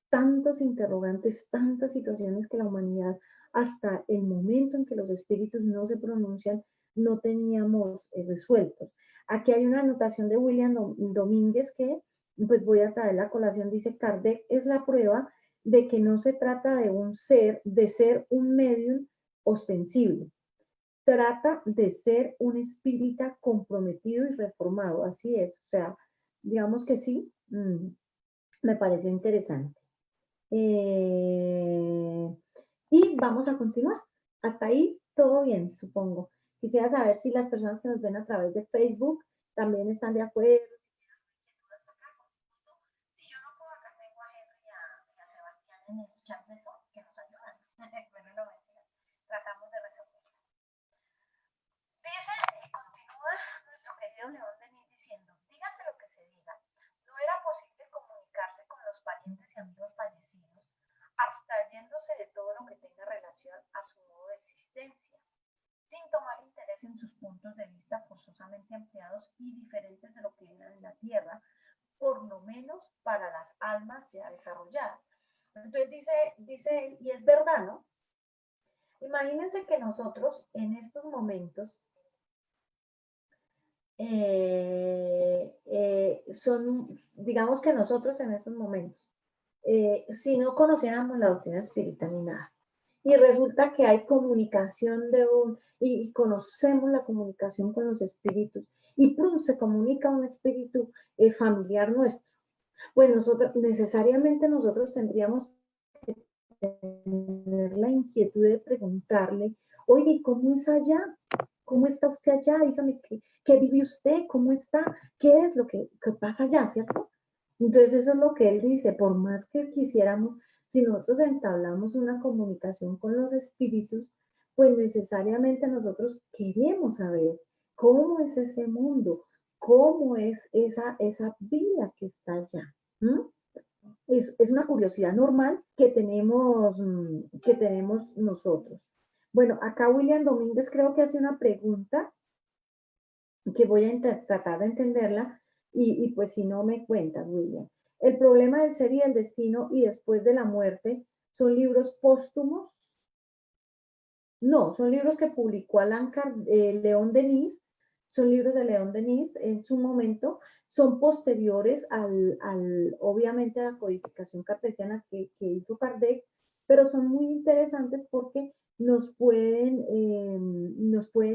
tantos interrogantes, tantas situaciones que la humanidad, hasta el momento en que los espíritus no se pronuncian, no teníamos resueltos. Aquí hay una anotación de William Domínguez que pues voy a traer la colación. Dice: Kardec es la prueba de que no se trata de ser un medium ostensible. Trata de ser un espírita comprometido y reformado. Así es. O sea, digamos que sí, me pareció interesante. Y vamos a continuar. Hasta ahí todo bien, supongo. Quisiera saber si las personas que nos ven a través de Facebook también están de acuerdo. Si yo no puedo, acá tengo a Henry y a Sebastián en el chat de Zoom que nos ayudan. Bueno, no, mentira. Tratamos de resolverlas. Dice y continúa nuestro querido León Denis diciendo: dígase lo que se diga, no era posible comunicarse con los parientes y amigos fallecidos, abstrayéndose de todo lo que tenga relación a su modo de existencia, sin tomar interés en sus puntos de vista forzosamente ampliados y diferentes de lo que eran en la tierra, por lo menos para las almas ya desarrolladas. Entonces dice él, y es verdad, ¿no? Imagínense que nosotros en estos momentos digamos que nosotros en estos momentos, si no conociéramos la doctrina espírita ni nada, y resulta que hay comunicación y conocemos la comunicación con los espíritus, y ¡prum! Se comunica un espíritu familiar nuestro, pues necesariamente nosotros tendríamos que tener la inquietud de preguntarle: oye, ¿cómo es allá? ¿Cómo está usted allá? Dígame, ¿qué vive usted? ¿Cómo está? ¿Qué es lo que pasa allá? ¿Cierto? Entonces eso es lo que él dice: por más que quisiéramos, si nosotros entablamos una comunicación con los espíritus, pues necesariamente nosotros queremos saber cómo es ese mundo, cómo es esa vida que está allá. Es una curiosidad normal que tenemos nosotros. Bueno, acá William Domínguez creo que hace una pregunta que voy a tratar de entenderla y pues si no me cuentas, William. ¿El problema del ser y el destino y después de la muerte son libros póstumos? No, son libros que publicó León Denis, son libros de León Denis en su momento, son posteriores obviamente a la codificación cartesiana que hizo Kardec, pero son muy interesantes porque nos pueden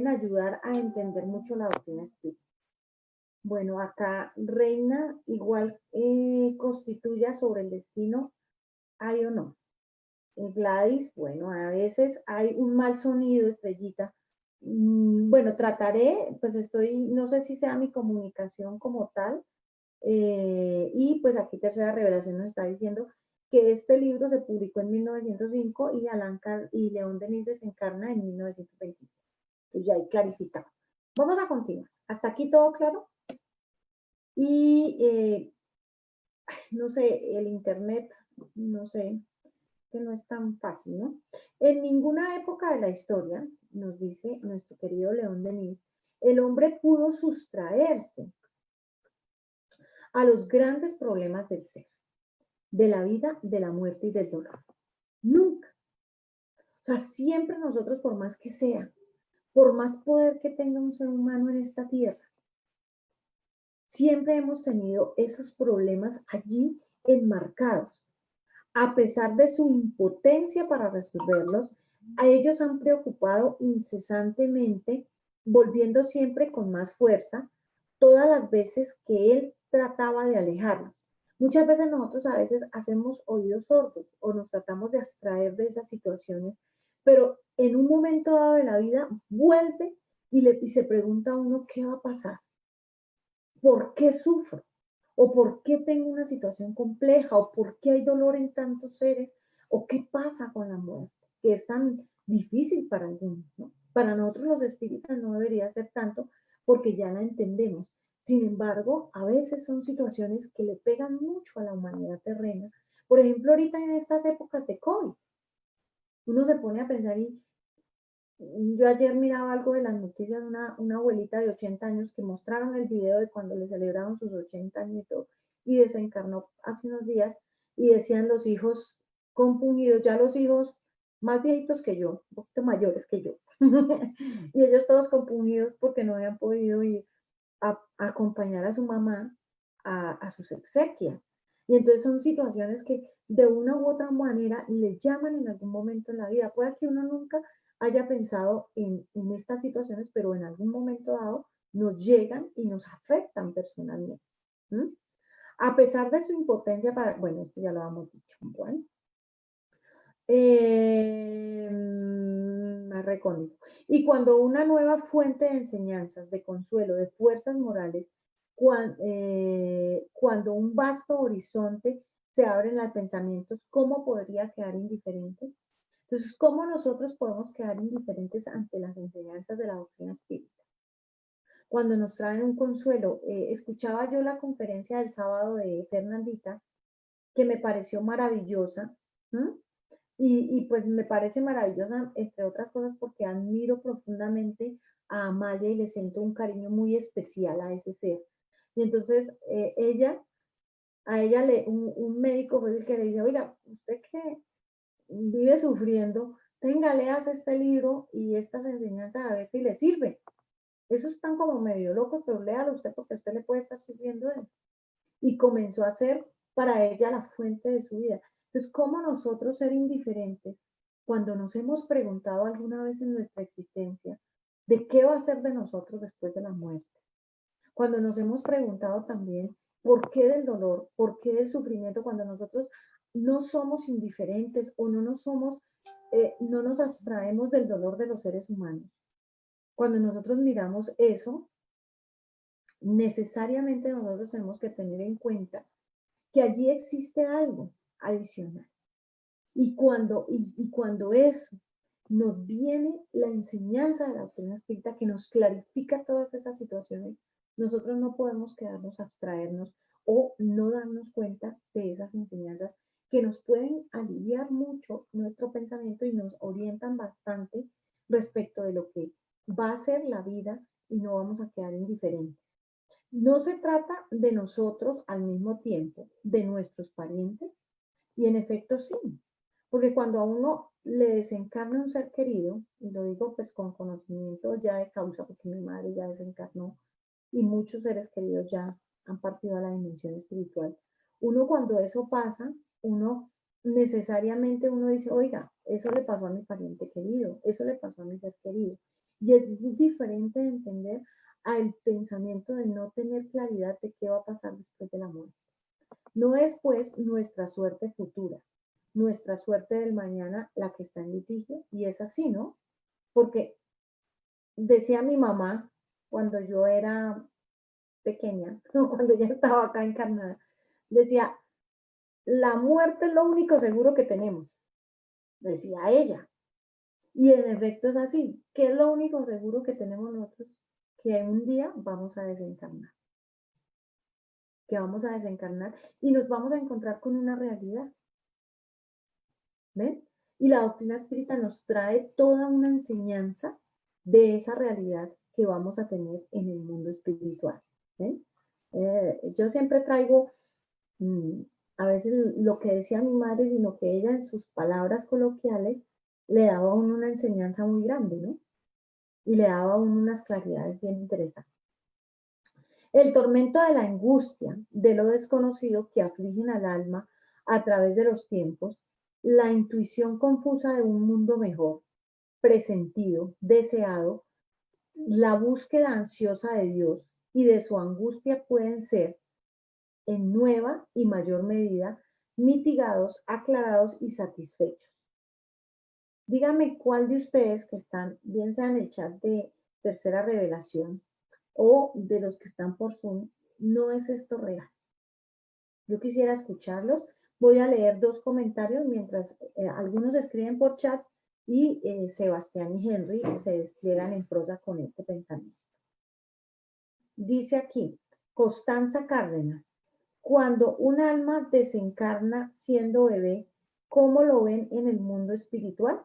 ayudar a entender mucho la doctrina espírita. Bueno, acá Reina igual constituya sobre el destino, ¿hay o no? Gladys, bueno, a veces hay un mal sonido, Estrellita. Bueno, trataré, pues no sé si sea mi comunicación como tal, Y pues aquí Tercera Revelación nos está diciendo que este libro se publicó en 1905 y León Denis desencarna en 1926. Pues ya hay clarificado. Vamos a continuar. ¿Hasta aquí todo claro? Y no sé, el internet, no sé, que no es tan fácil, ¿no? En ninguna época de la historia, nos dice nuestro querido León Denis, el hombre pudo sustraerse a los grandes problemas del ser, de la vida, de la muerte y del dolor. Nunca. O sea, siempre nosotros, por más que sea, por más poder que tenga un ser humano en esta tierra, siempre hemos tenido esos problemas allí enmarcados. A pesar de su impotencia para resolverlos, a ellos han preocupado incesantemente, volviendo siempre con más fuerza todas las veces que él trataba de alejarlos. Muchas veces nosotros a veces hacemos oídos sordos o nos tratamos de abstraer de esas situaciones, pero en un momento dado de la vida vuelve y se pregunta a uno qué va a pasar, por qué sufro, o por qué tengo una situación compleja, o por qué hay dolor en tantos seres, o qué pasa con la muerte, que es tan difícil para algunos, ¿no? Para nosotros los espíritas no debería ser tanto porque ya la entendemos. Sin embargo, a veces son situaciones que le pegan mucho a la humanidad terrena. Por ejemplo, ahorita en estas épocas de COVID, uno se pone a pensar y yo ayer miraba algo de las noticias, una abuelita de 80 años que mostraron el video de cuando le celebraron sus 80 años y desencarnó hace unos días y decían los hijos compungidos, ya los hijos más viejitos que yo, un poquito mayores que yo, y ellos todos compungidos porque no habían podido ir a acompañar a su mamá a sus exequias. Y entonces son situaciones que de una u otra manera le llaman en algún momento en la vida. Puede que uno nunca haya pensado en estas situaciones, pero en algún momento dado nos llegan y nos afectan personalmente. ¿Mm? A pesar de su impotencia para, bueno, esto ya lo hemos dicho, bueno. Más recóndito. Y cuando una nueva fuente de enseñanzas, de consuelo, de fuerzas morales, cuando un vasto horizonte se abre en los pensamientos, ¿cómo podría quedar indiferente? Entonces, ¿cómo nosotros podemos quedar indiferentes ante las enseñanzas de la doctrina espírita? Cuando nos traen un consuelo, escuchaba yo la conferencia del sábado de Fernandita, que me pareció maravillosa, ¿no? Y pues me parece maravillosa, entre otras cosas, porque admiro profundamente a Amalia y le siento un cariño muy especial a ese ser. Y entonces un médico fue el que le dice, oiga, usted que vive sufriendo, tenga, leas este libro y estas enseñanzas a ver si le sirve. Esos están como medio locos, pero léalo usted porque a usted le puede estar sirviendo de eso. Y comenzó a ser para ella la fuente de su vida. Entonces, ¿cómo nosotros ser indiferentes cuando nos hemos preguntado alguna vez en nuestra existencia de qué va a ser de nosotros después de la muerte? Cuando nos hemos preguntado también por qué del dolor, por qué del sufrimiento, cuando nosotros no somos indiferentes o no nos abstraemos del dolor de los seres humanos. Cuando nosotros miramos eso, necesariamente nosotros tenemos que tener en cuenta que allí existe algo adicional. Y cuando eso nos viene la enseñanza de la doctrina espírita que nos clarifica todas esas situaciones, nosotros no podemos quedarnos abstraernos o no darnos cuenta de esas enseñanzas que nos pueden aliviar mucho nuestro pensamiento y nos orientan bastante respecto de lo que va a ser la vida y no vamos a quedar indiferentes. No se trata de nosotros al mismo tiempo, de nuestros parientes, y en efecto sí, porque cuando a uno le desencarna un ser querido, y lo digo pues con conocimiento ya de causa, porque mi madre ya desencarnó, y muchos seres queridos ya han partido a la dimensión espiritual, uno cuando eso pasa, uno necesariamente uno dice, oiga, eso le pasó a mi pariente querido, eso le pasó a mi ser querido. Y es diferente de entender al pensamiento de no tener claridad de qué va a pasar después de la muerte. No es pues nuestra suerte futura, nuestra suerte del mañana la que está en litigio, y es así, ¿no? Porque decía mi mamá cuando yo era pequeña, cuando ella estaba acá encarnada, decía, la muerte es lo único seguro que tenemos, decía ella. Y en efecto es así. ¿Qué es lo único seguro que tenemos nosotros? Que un día vamos a desencarnar. Que vamos a desencarnar y nos vamos a encontrar con una realidad. ¿Ven? Y la doctrina espírita nos trae toda una enseñanza de esa realidad que vamos a tener en el mundo espiritual. ¿Ven? Yo siempre traigo a veces lo que decía mi madre, sino que ella en sus palabras coloquiales le daba a uno una enseñanza muy grande, ¿no? Y le daba a uno unas claridades bien interesantes. El tormento de la angustia, de lo desconocido que afligen al alma a través de los tiempos, la intuición confusa de un mundo mejor, presentido, deseado, la búsqueda ansiosa de Dios y de su angustia pueden ser, en nueva y mayor medida, mitigados, aclarados y satisfechos. Dígame cuál de ustedes que están, bien sea en el chat de Tercera Revelación o de los que están por Zoom, no es esto real. Yo quisiera escucharlos. Voy a leer 2 comentarios mientras algunos escriben por chat y Sebastián y Henry se despliegan en prosa con este pensamiento. Dice aquí, Constanza Cárdenas, cuando un alma desencarna siendo bebé, ¿cómo lo ven en el mundo espiritual?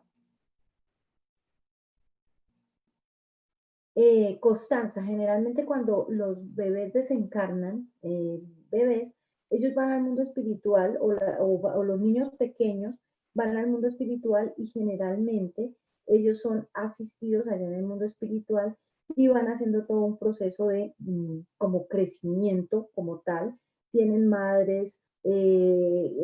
Constanza, generalmente cuando los bebés desencarnan, bebés, ellos van al mundo espiritual o los niños pequeños van al mundo espiritual y generalmente ellos son asistidos allá en el mundo espiritual y van haciendo todo un proceso de como crecimiento como tal. Tienen madres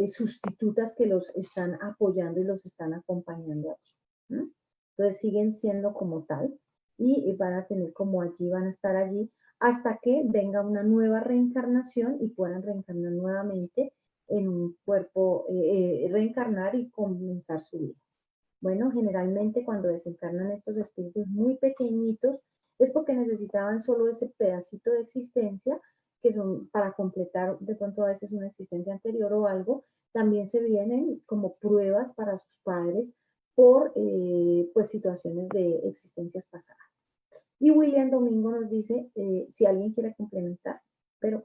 sustitutas que los están apoyando y los están acompañando allí. Entonces siguen siendo como tal y van a tener como allí, van a estar allí hasta que venga una nueva reencarnación y puedan reencarnar nuevamente en un cuerpo, reencarnar y comenzar su vida. Bueno, generalmente cuando desencarnan estos espíritus muy pequeñitos es porque necesitaban solo ese pedacito de existencia que son para completar de pronto a veces una existencia anterior o algo. También se vienen como pruebas para sus padres por pues situaciones de existencias pasadas. Y William Domingo nos dice, si alguien quiere complementar, pero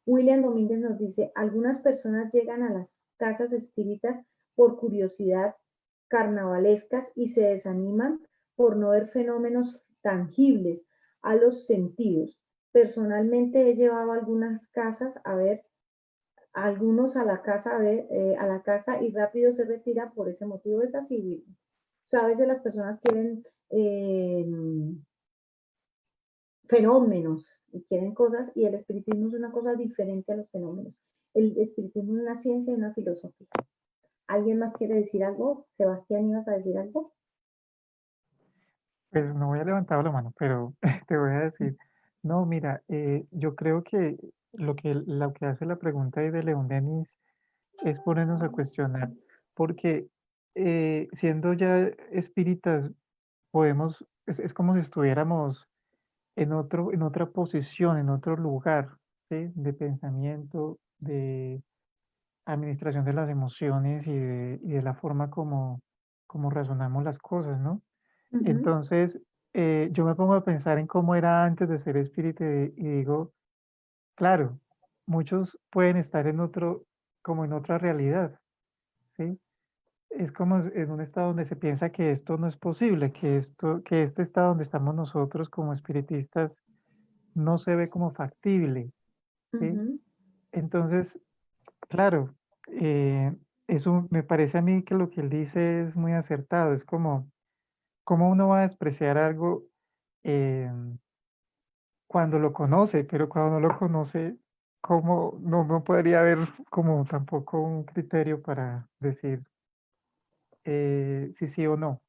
William Domínguez nos dice, algunas personas llegan a las casas espíritas por curiosidad carnavalescas y se desaniman por no ver fenómenos tangibles a los sentidos. Personalmente he llevado a algunas casas a ver, a algunos a la casa a ver, a la casa y rápido se retiran por ese motivo. Es así, William. O sea, a veces las personas quieren fenómenos y quieren cosas y el espiritismo es una cosa diferente a los fenómenos. El espiritismo es una ciencia y una filosofía. ¿Alguien más quiere decir algo? Sebastián, ¿ibas a decir algo? Pues no voy a levantar la mano, pero te voy a decir, no, mira, yo creo que lo que hace la pregunta ahí de León Denis es ponernos a cuestionar, porque siendo ya espíritas, podemos, es como si estuviéramos en otra posición, en otro lugar, ¿sí? De pensamiento, de administración de las emociones y de la forma como razonamos las cosas, ¿no? Entonces, yo me pongo a pensar en cómo era antes de ser espíritu y digo, claro, muchos pueden estar en otro, como en otra realidad, ¿sí? Es como en un estado donde se piensa que esto no es posible, que este estado donde estamos nosotros como espiritistas no se ve como factible, ¿sí? Entonces, claro, eso me parece a mí que lo que él dice es muy acertado, es como, ¿cómo uno va a despreciar algo cuando lo conoce? Pero cuando no lo conoce, ¿cómo no podría haber como tampoco un criterio para decir si sí o no?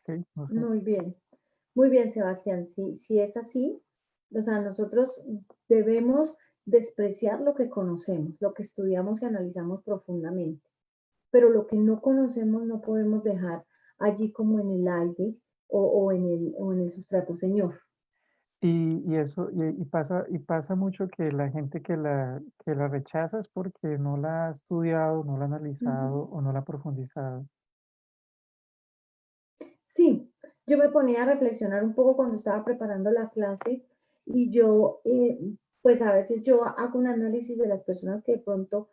¿Sí? No sé. Muy bien, Sebastián. Si es así, o sea, nosotros debemos despreciar lo que conocemos, lo que estudiamos y analizamos profundamente, pero lo que no conocemos no podemos dejar allí como en el aire o en el sustrato, Señor. Y eso, y pasa mucho que la gente que la rechaza es porque no la ha estudiado, no la ha analizado Ujú. o no la ha profundizado. Sí, yo me ponía a reflexionar un poco cuando estaba preparando la clase y yo, pues a veces yo hago un análisis de las personas que de pronto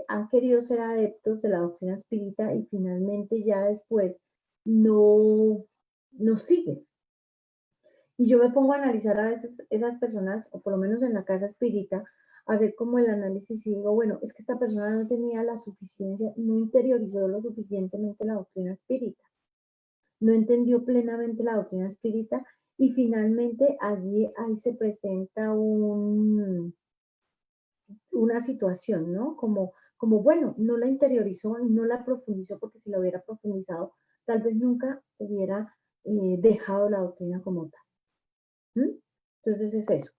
han querido ser adeptos de la doctrina espírita y finalmente ya después no, no siguen. Y yo me pongo a analizar a veces esas personas, o por lo menos en la casa espírita, hacer como el análisis y digo, bueno, es que esta persona no tenía la suficiencia, no interiorizó lo suficientemente la doctrina espírita, no entendió plenamente la doctrina espírita y finalmente allí ahí se presenta una situación, ¿no? Como, bueno, no la interiorizó, no la profundizó, porque si la hubiera profundizado, tal vez nunca hubiera dejado la doctrina como tal. ¿Mm? Entonces es eso.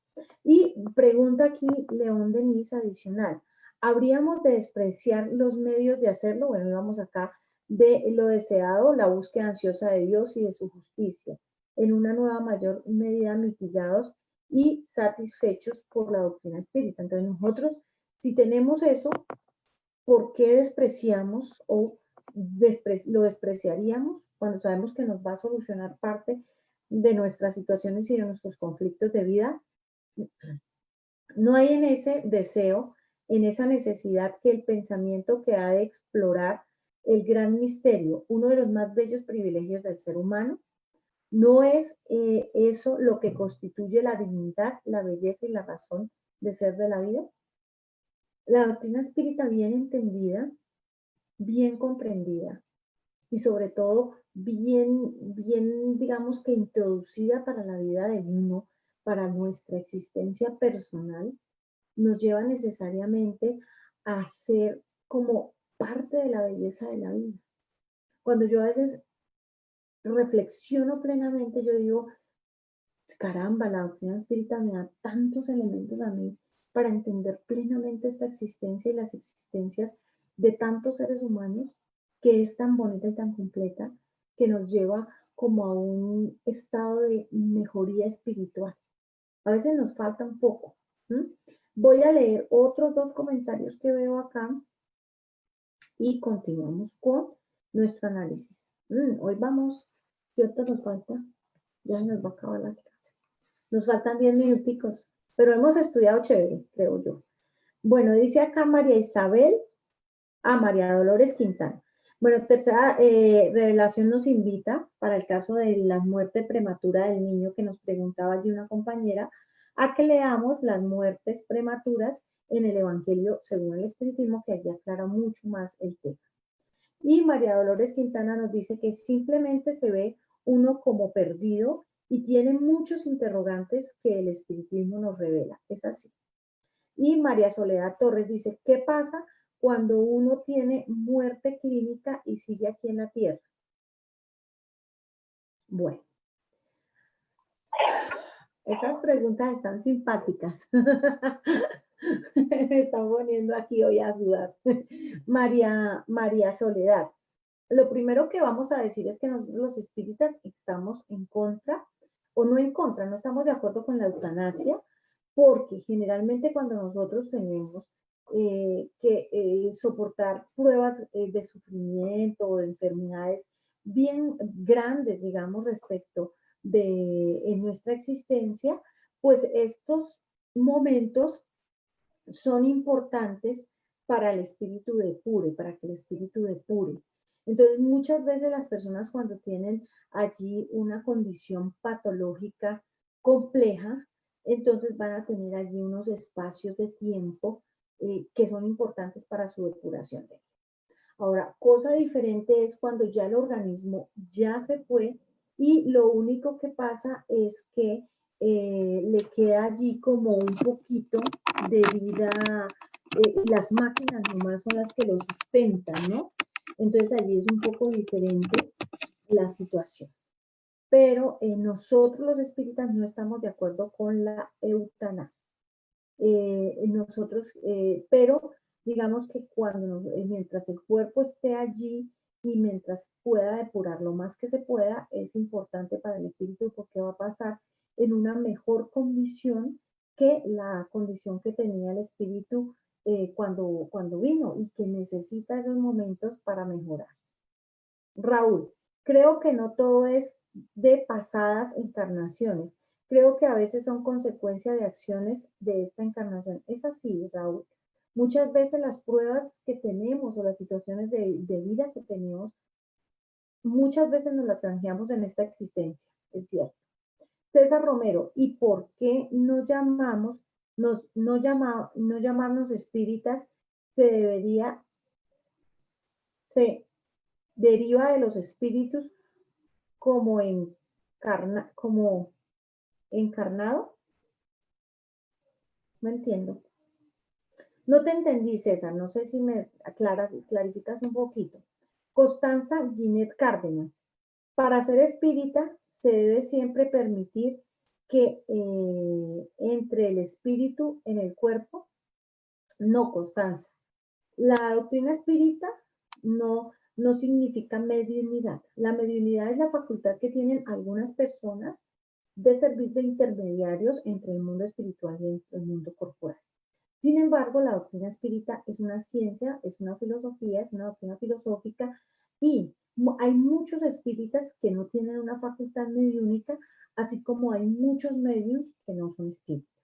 Y pregunta aquí León Denis adicional. ¿Habríamos de despreciar los medios de hacerlo? Bueno, vamos acá de lo deseado, la búsqueda ansiosa de Dios y de su justicia, en una nueva mayor medida mitigados y satisfechos por la doctrina espírita. Entonces nosotros, si tenemos eso, ¿por qué despreciamos o lo despreciaríamos cuando sabemos que nos va a solucionar parte de nuestras situaciones y de nuestros conflictos de vida? No hay en ese deseo, en esa necesidad que el pensamiento que ha de explorar el gran misterio, uno de los más bellos privilegios del ser humano. ¿No es eso lo que constituye la dignidad, la belleza y la razón de ser de la vida? La doctrina espírita bien entendida, bien comprendida y sobre todo bien, digamos que introducida para la vida de uno, para nuestra existencia personal, nos lleva necesariamente a ser como parte de la belleza de la vida. Cuando yo a veces reflexiono plenamente, yo digo, caramba, la doctrina espírita me da tantos elementos a mí para entender plenamente esta existencia y las existencias de tantos seres humanos, que es tan bonita y tan completa, que nos lleva como a un estado de mejoría espiritual. A veces nos falta un poco. ¿Mm? Voy a leer otros dos comentarios que veo acá y continuamos con nuestro análisis. Hoy vamos, ¿qué otro nos falta? Ya nos va a acabar la clase. Nos faltan 10 minuticos, pero hemos estudiado chévere, creo yo. Bueno, dice acá María Isabel, María Dolores Quintana. Bueno, tercera revelación nos invita, para el caso de la muerte prematura del niño que nos preguntaba allí una compañera, a que leamos las muertes prematuras en el Evangelio según el Espiritismo, que allí aclara mucho más el tema. Y María Dolores Quintana nos dice que simplemente se ve uno como perdido y tiene muchos interrogantes que el espiritismo nos revela. Es así. Y María Soledad Torres dice, ¿qué pasa cuando uno tiene muerte clínica y sigue aquí en la tierra? Bueno, esas preguntas están simpáticas. Me están poniendo aquí hoy a sudar. María Soledad. Lo primero que vamos a decir es que nosotros los espíritas estamos en contra, o no en contra, no estamos de acuerdo con la eutanasia, porque generalmente cuando nosotros tenemos que soportar pruebas de sufrimiento o de enfermedades bien grandes, digamos, respecto de nuestra existencia, pues estos momentos son importantes para el espíritu depure, para que el espíritu depure. Entonces, muchas veces las personas cuando tienen allí una condición patológica compleja, entonces van a tener allí unos espacios de tiempo que son importantes para su depuración. Ahora, cosa diferente es cuando ya el organismo ya se fue y lo único que pasa es que le queda allí como un poquito de vida, las máquinas nomás son las que lo sustentan, ¿no? Entonces allí es un poco diferente la situación. Pero nosotros los espíritas no estamos de acuerdo con la eutanasia. Pero digamos que mientras el cuerpo esté allí y mientras pueda depurar lo más que se pueda, es importante para el espíritu porque va a pasar en una mejor condición que la condición que tenía el espíritu cuando vino y que necesita esos momentos para mejorar. Raúl, creo que no todo es de pasadas encarnaciones. Creo que a veces son consecuencia de acciones de esta encarnación. Es así, Raúl. Muchas veces las pruebas que tenemos o las situaciones de vida que tenemos, muchas veces nos las granjeamos en esta existencia, es cierto. César Romero, ¿y por qué no llamarnos espíritas se deriva de los espíritus como encarnado? No entiendo. No te entendí, César. No sé si me clarificas un poquito. Constanza Ginette Cárdenas. Para ser espírita se debe siempre permitir que entre el espíritu en el cuerpo. No, Constanza. La doctrina espírita no significa mediunidad. La mediunidad es la facultad que tienen algunas personas de servir de intermediarios entre el mundo espiritual y el mundo corporal. Sin embargo, la doctrina espírita es una ciencia, es una filosofía, es una doctrina filosófica y hay muchos espíritas que no tienen una facultad mediúnica, así como hay muchos medios que no son espíritas.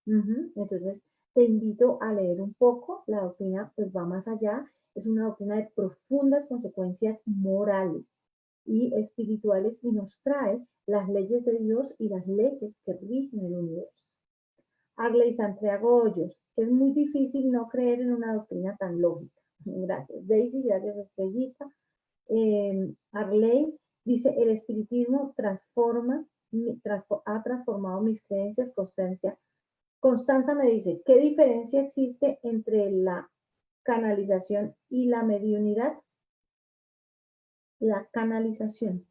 Entonces, te invito a leer un poco. La doctrina pues va más allá. Es una doctrina de profundas consecuencias morales y espirituales y nos trae las leyes de Dios y las leyes que rigen el universo. Arley Santiago Hoyos, es muy difícil no creer en una doctrina tan lógica. Gracias, Daisy, gracias, Estrellita. Arley dice, el espiritismo ha transformado mis creencias. Constanza me dice, ¿qué diferencia existe entre la canalización y la mediunidad? La canalización.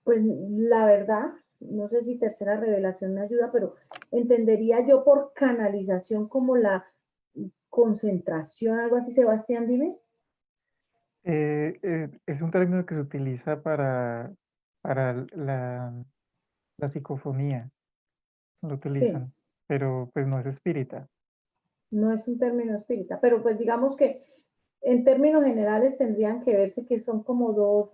Pues la verdad, no sé si tercera revelación me ayuda, pero entendería yo por canalización como la concentración, algo así. Sebastián, dime. Es un término que se utiliza para la psicofonía, lo Sí, utilizan, pero pues no es espírita. no es un término espírita, pero pues digamos que en términos generales tendrían que verse que son como dos,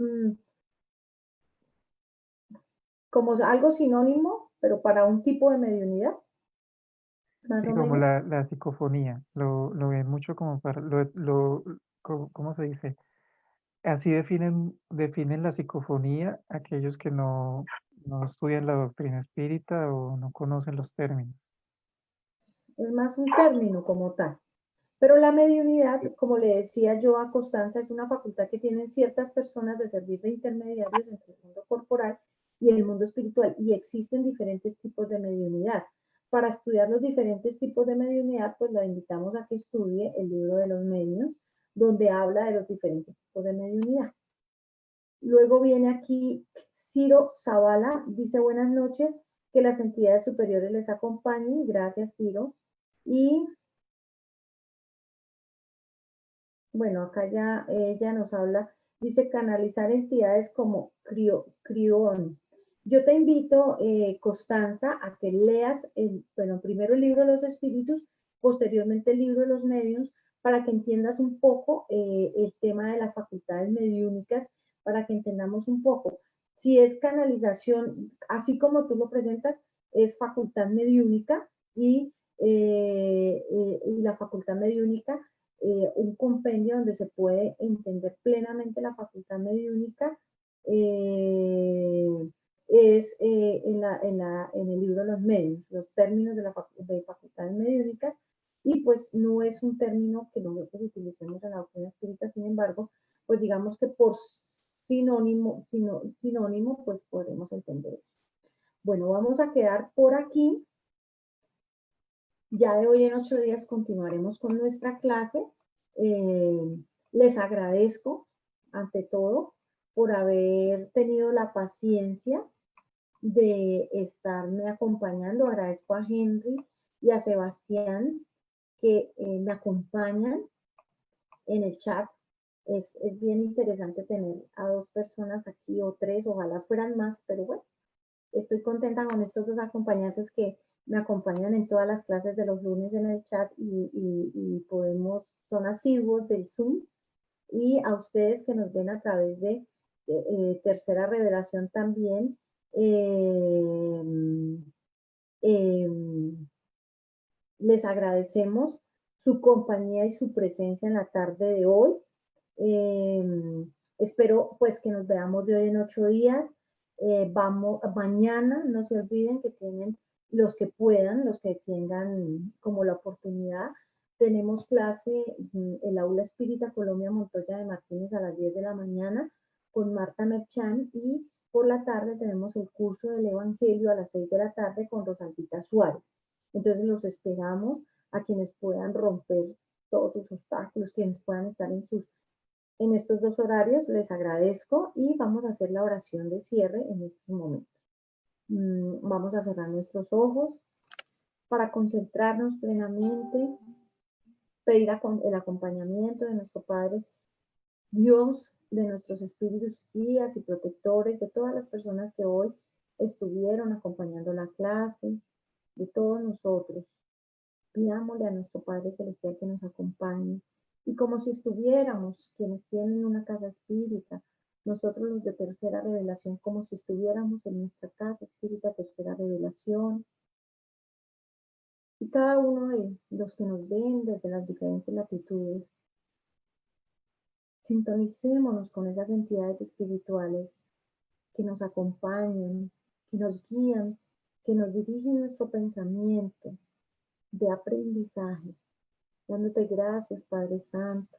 como algo sinónimo, pero para un tipo de mediunidad, más Sí, o como menos. la psicofonía, lo ven mucho como para, ¿cómo se dice? Así definen la psicofonía aquellos que no estudian la doctrina espírita o no conocen los términos. Es más un término como tal. Pero la mediunidad, como le decía yo a Constanza, es una facultad que tienen ciertas personas de servir de intermediarios entre el mundo corporal y el mundo espiritual. Y existen diferentes tipos de mediunidad. Para estudiar los diferentes tipos de mediunidad, pues la invitamos a que estudie el libro de los medios, donde habla de los diferentes tipos de mediunidad. Luego viene aquí Ciro Zavala, dice buenas noches, que las entidades superiores les acompañen. Gracias, Ciro. Y bueno, acá ya ella nos habla, dice canalizar entidades como Crión. Yo te invito, Constanza, a que leas, primero el libro de los espíritus, posteriormente el libro de los medios, para que entiendas un poco el tema de las facultades mediúnicas, para que entendamos un poco. Si es canalización, así como tú lo presentas, es facultad mediúnica y la facultad mediúnica un compendio donde se puede entender plenamente la facultad mediúnica es en el libro de los medios, los términos de facultades mediúnicas, y pues no es un término que nosotros utilicemos en la doctrina espírita, sin embargo, pues digamos que por sinónimo, pues podemos entender eso. Bueno, vamos a quedar por aquí. Ya de hoy en 8 días continuaremos con nuestra clase. Les agradezco, ante todo, por haber tenido la paciencia de estarme acompañando. Agradezco a Henry y a Sebastián que me acompañan en el chat es bien interesante tener a 2 personas aquí o 3, ojalá fueran más, pero bueno, estoy contenta con estos 2 acompañantes que me acompañan en todas las clases de los lunes en el chat y son asiduos del Zoom, y a ustedes que nos ven a través de Tercera Revelación también. Les agradecemos su compañía y su presencia en la tarde de hoy. Espero pues que nos veamos de hoy en 8 días. Mañana, no se olviden que tienen los que puedan, los que tengan como la oportunidad. Tenemos clase en el Aula Espírita Colombia Montoya de Martínez a las 10 de la mañana con Marta Merchán, y por la tarde tenemos el curso del Evangelio a las 6 de la tarde con Rosaldita Suárez. Entonces los esperamos a quienes puedan romper todos sus obstáculos, quienes puedan estar en estos 2 horarios. Les agradezco y vamos a hacer la oración de cierre en este momento. Vamos a cerrar nuestros ojos para concentrarnos plenamente, pedir el acompañamiento de nuestro Padre Dios, de nuestros espíritus guías y protectores, de todas las personas que hoy estuvieron acompañando la clase, de todos nosotros. Pidámosle a nuestro Padre Celestial que nos acompañe, y como si estuviéramos, quienes tienen una casa espírita, nosotros los de Tercera Revelación, como si estuviéramos en nuestra casa espírita Tercera Revelación, y cada uno de los que nos ven desde las diferentes latitudes, sintonicémonos con esas entidades espirituales que nos acompañan, que nos guían, que nos dirigen nuestro pensamiento de aprendizaje, dándote gracias, Padre Santo,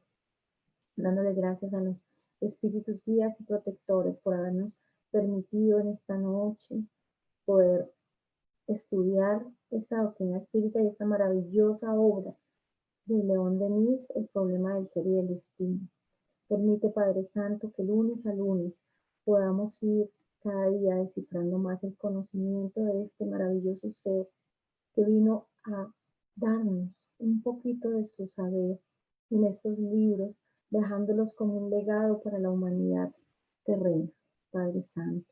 dándole gracias a los espíritus guías y protectores por habernos permitido en esta noche poder estudiar esta doctrina espírita y esta maravillosa obra de León Denis, El problema del ser y del destino. Permite, Padre Santo, que lunes a lunes podamos ir cada día descifrando más el conocimiento de este maravilloso ser que vino a darnos un poquito de su saber en estos libros, dejándolos como un legado para la humanidad terrena. Padre Santo,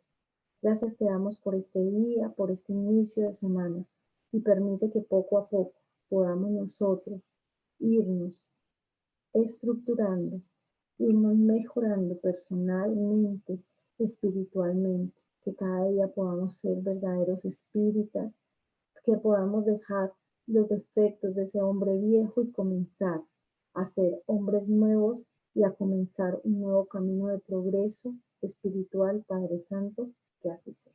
gracias te damos por este día, por este inicio de semana, y permite que poco a poco podamos nosotros irnos estructurando, irnos mejorando personalmente, espiritualmente, que cada día podamos ser verdaderos espíritas, que podamos dejar los defectos de ese hombre viejo y comenzar a ser hombres nuevos y a comenzar un nuevo camino de progreso espiritual. Padre Santo, que así sea.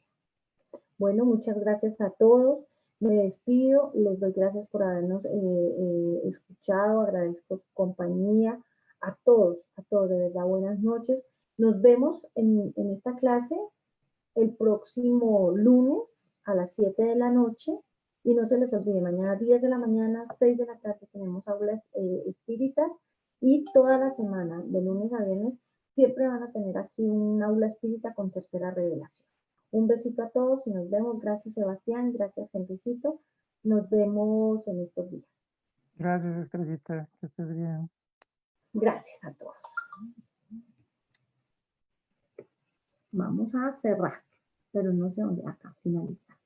Bueno, muchas gracias a todos. Me despido, les doy gracias por habernos escuchado, agradezco su compañía, a todos, de verdad, buenas noches. Nos vemos en esta clase el próximo lunes a las 7 de la noche, y no se les olvide, mañana 10 de la mañana, 6 de la tarde tenemos aulas espíritas, y toda la semana, de lunes a viernes, siempre van a tener aquí un aula espírita con Tercera Revelación. Un besito a todos y nos vemos. Gracias, Sebastián. Gracias, Henricito. Nos vemos en estos días. Gracias, Estrellita. Que estés bien. Gracias a todos. Vamos a cerrar, pero no sé dónde, acá, finalizar.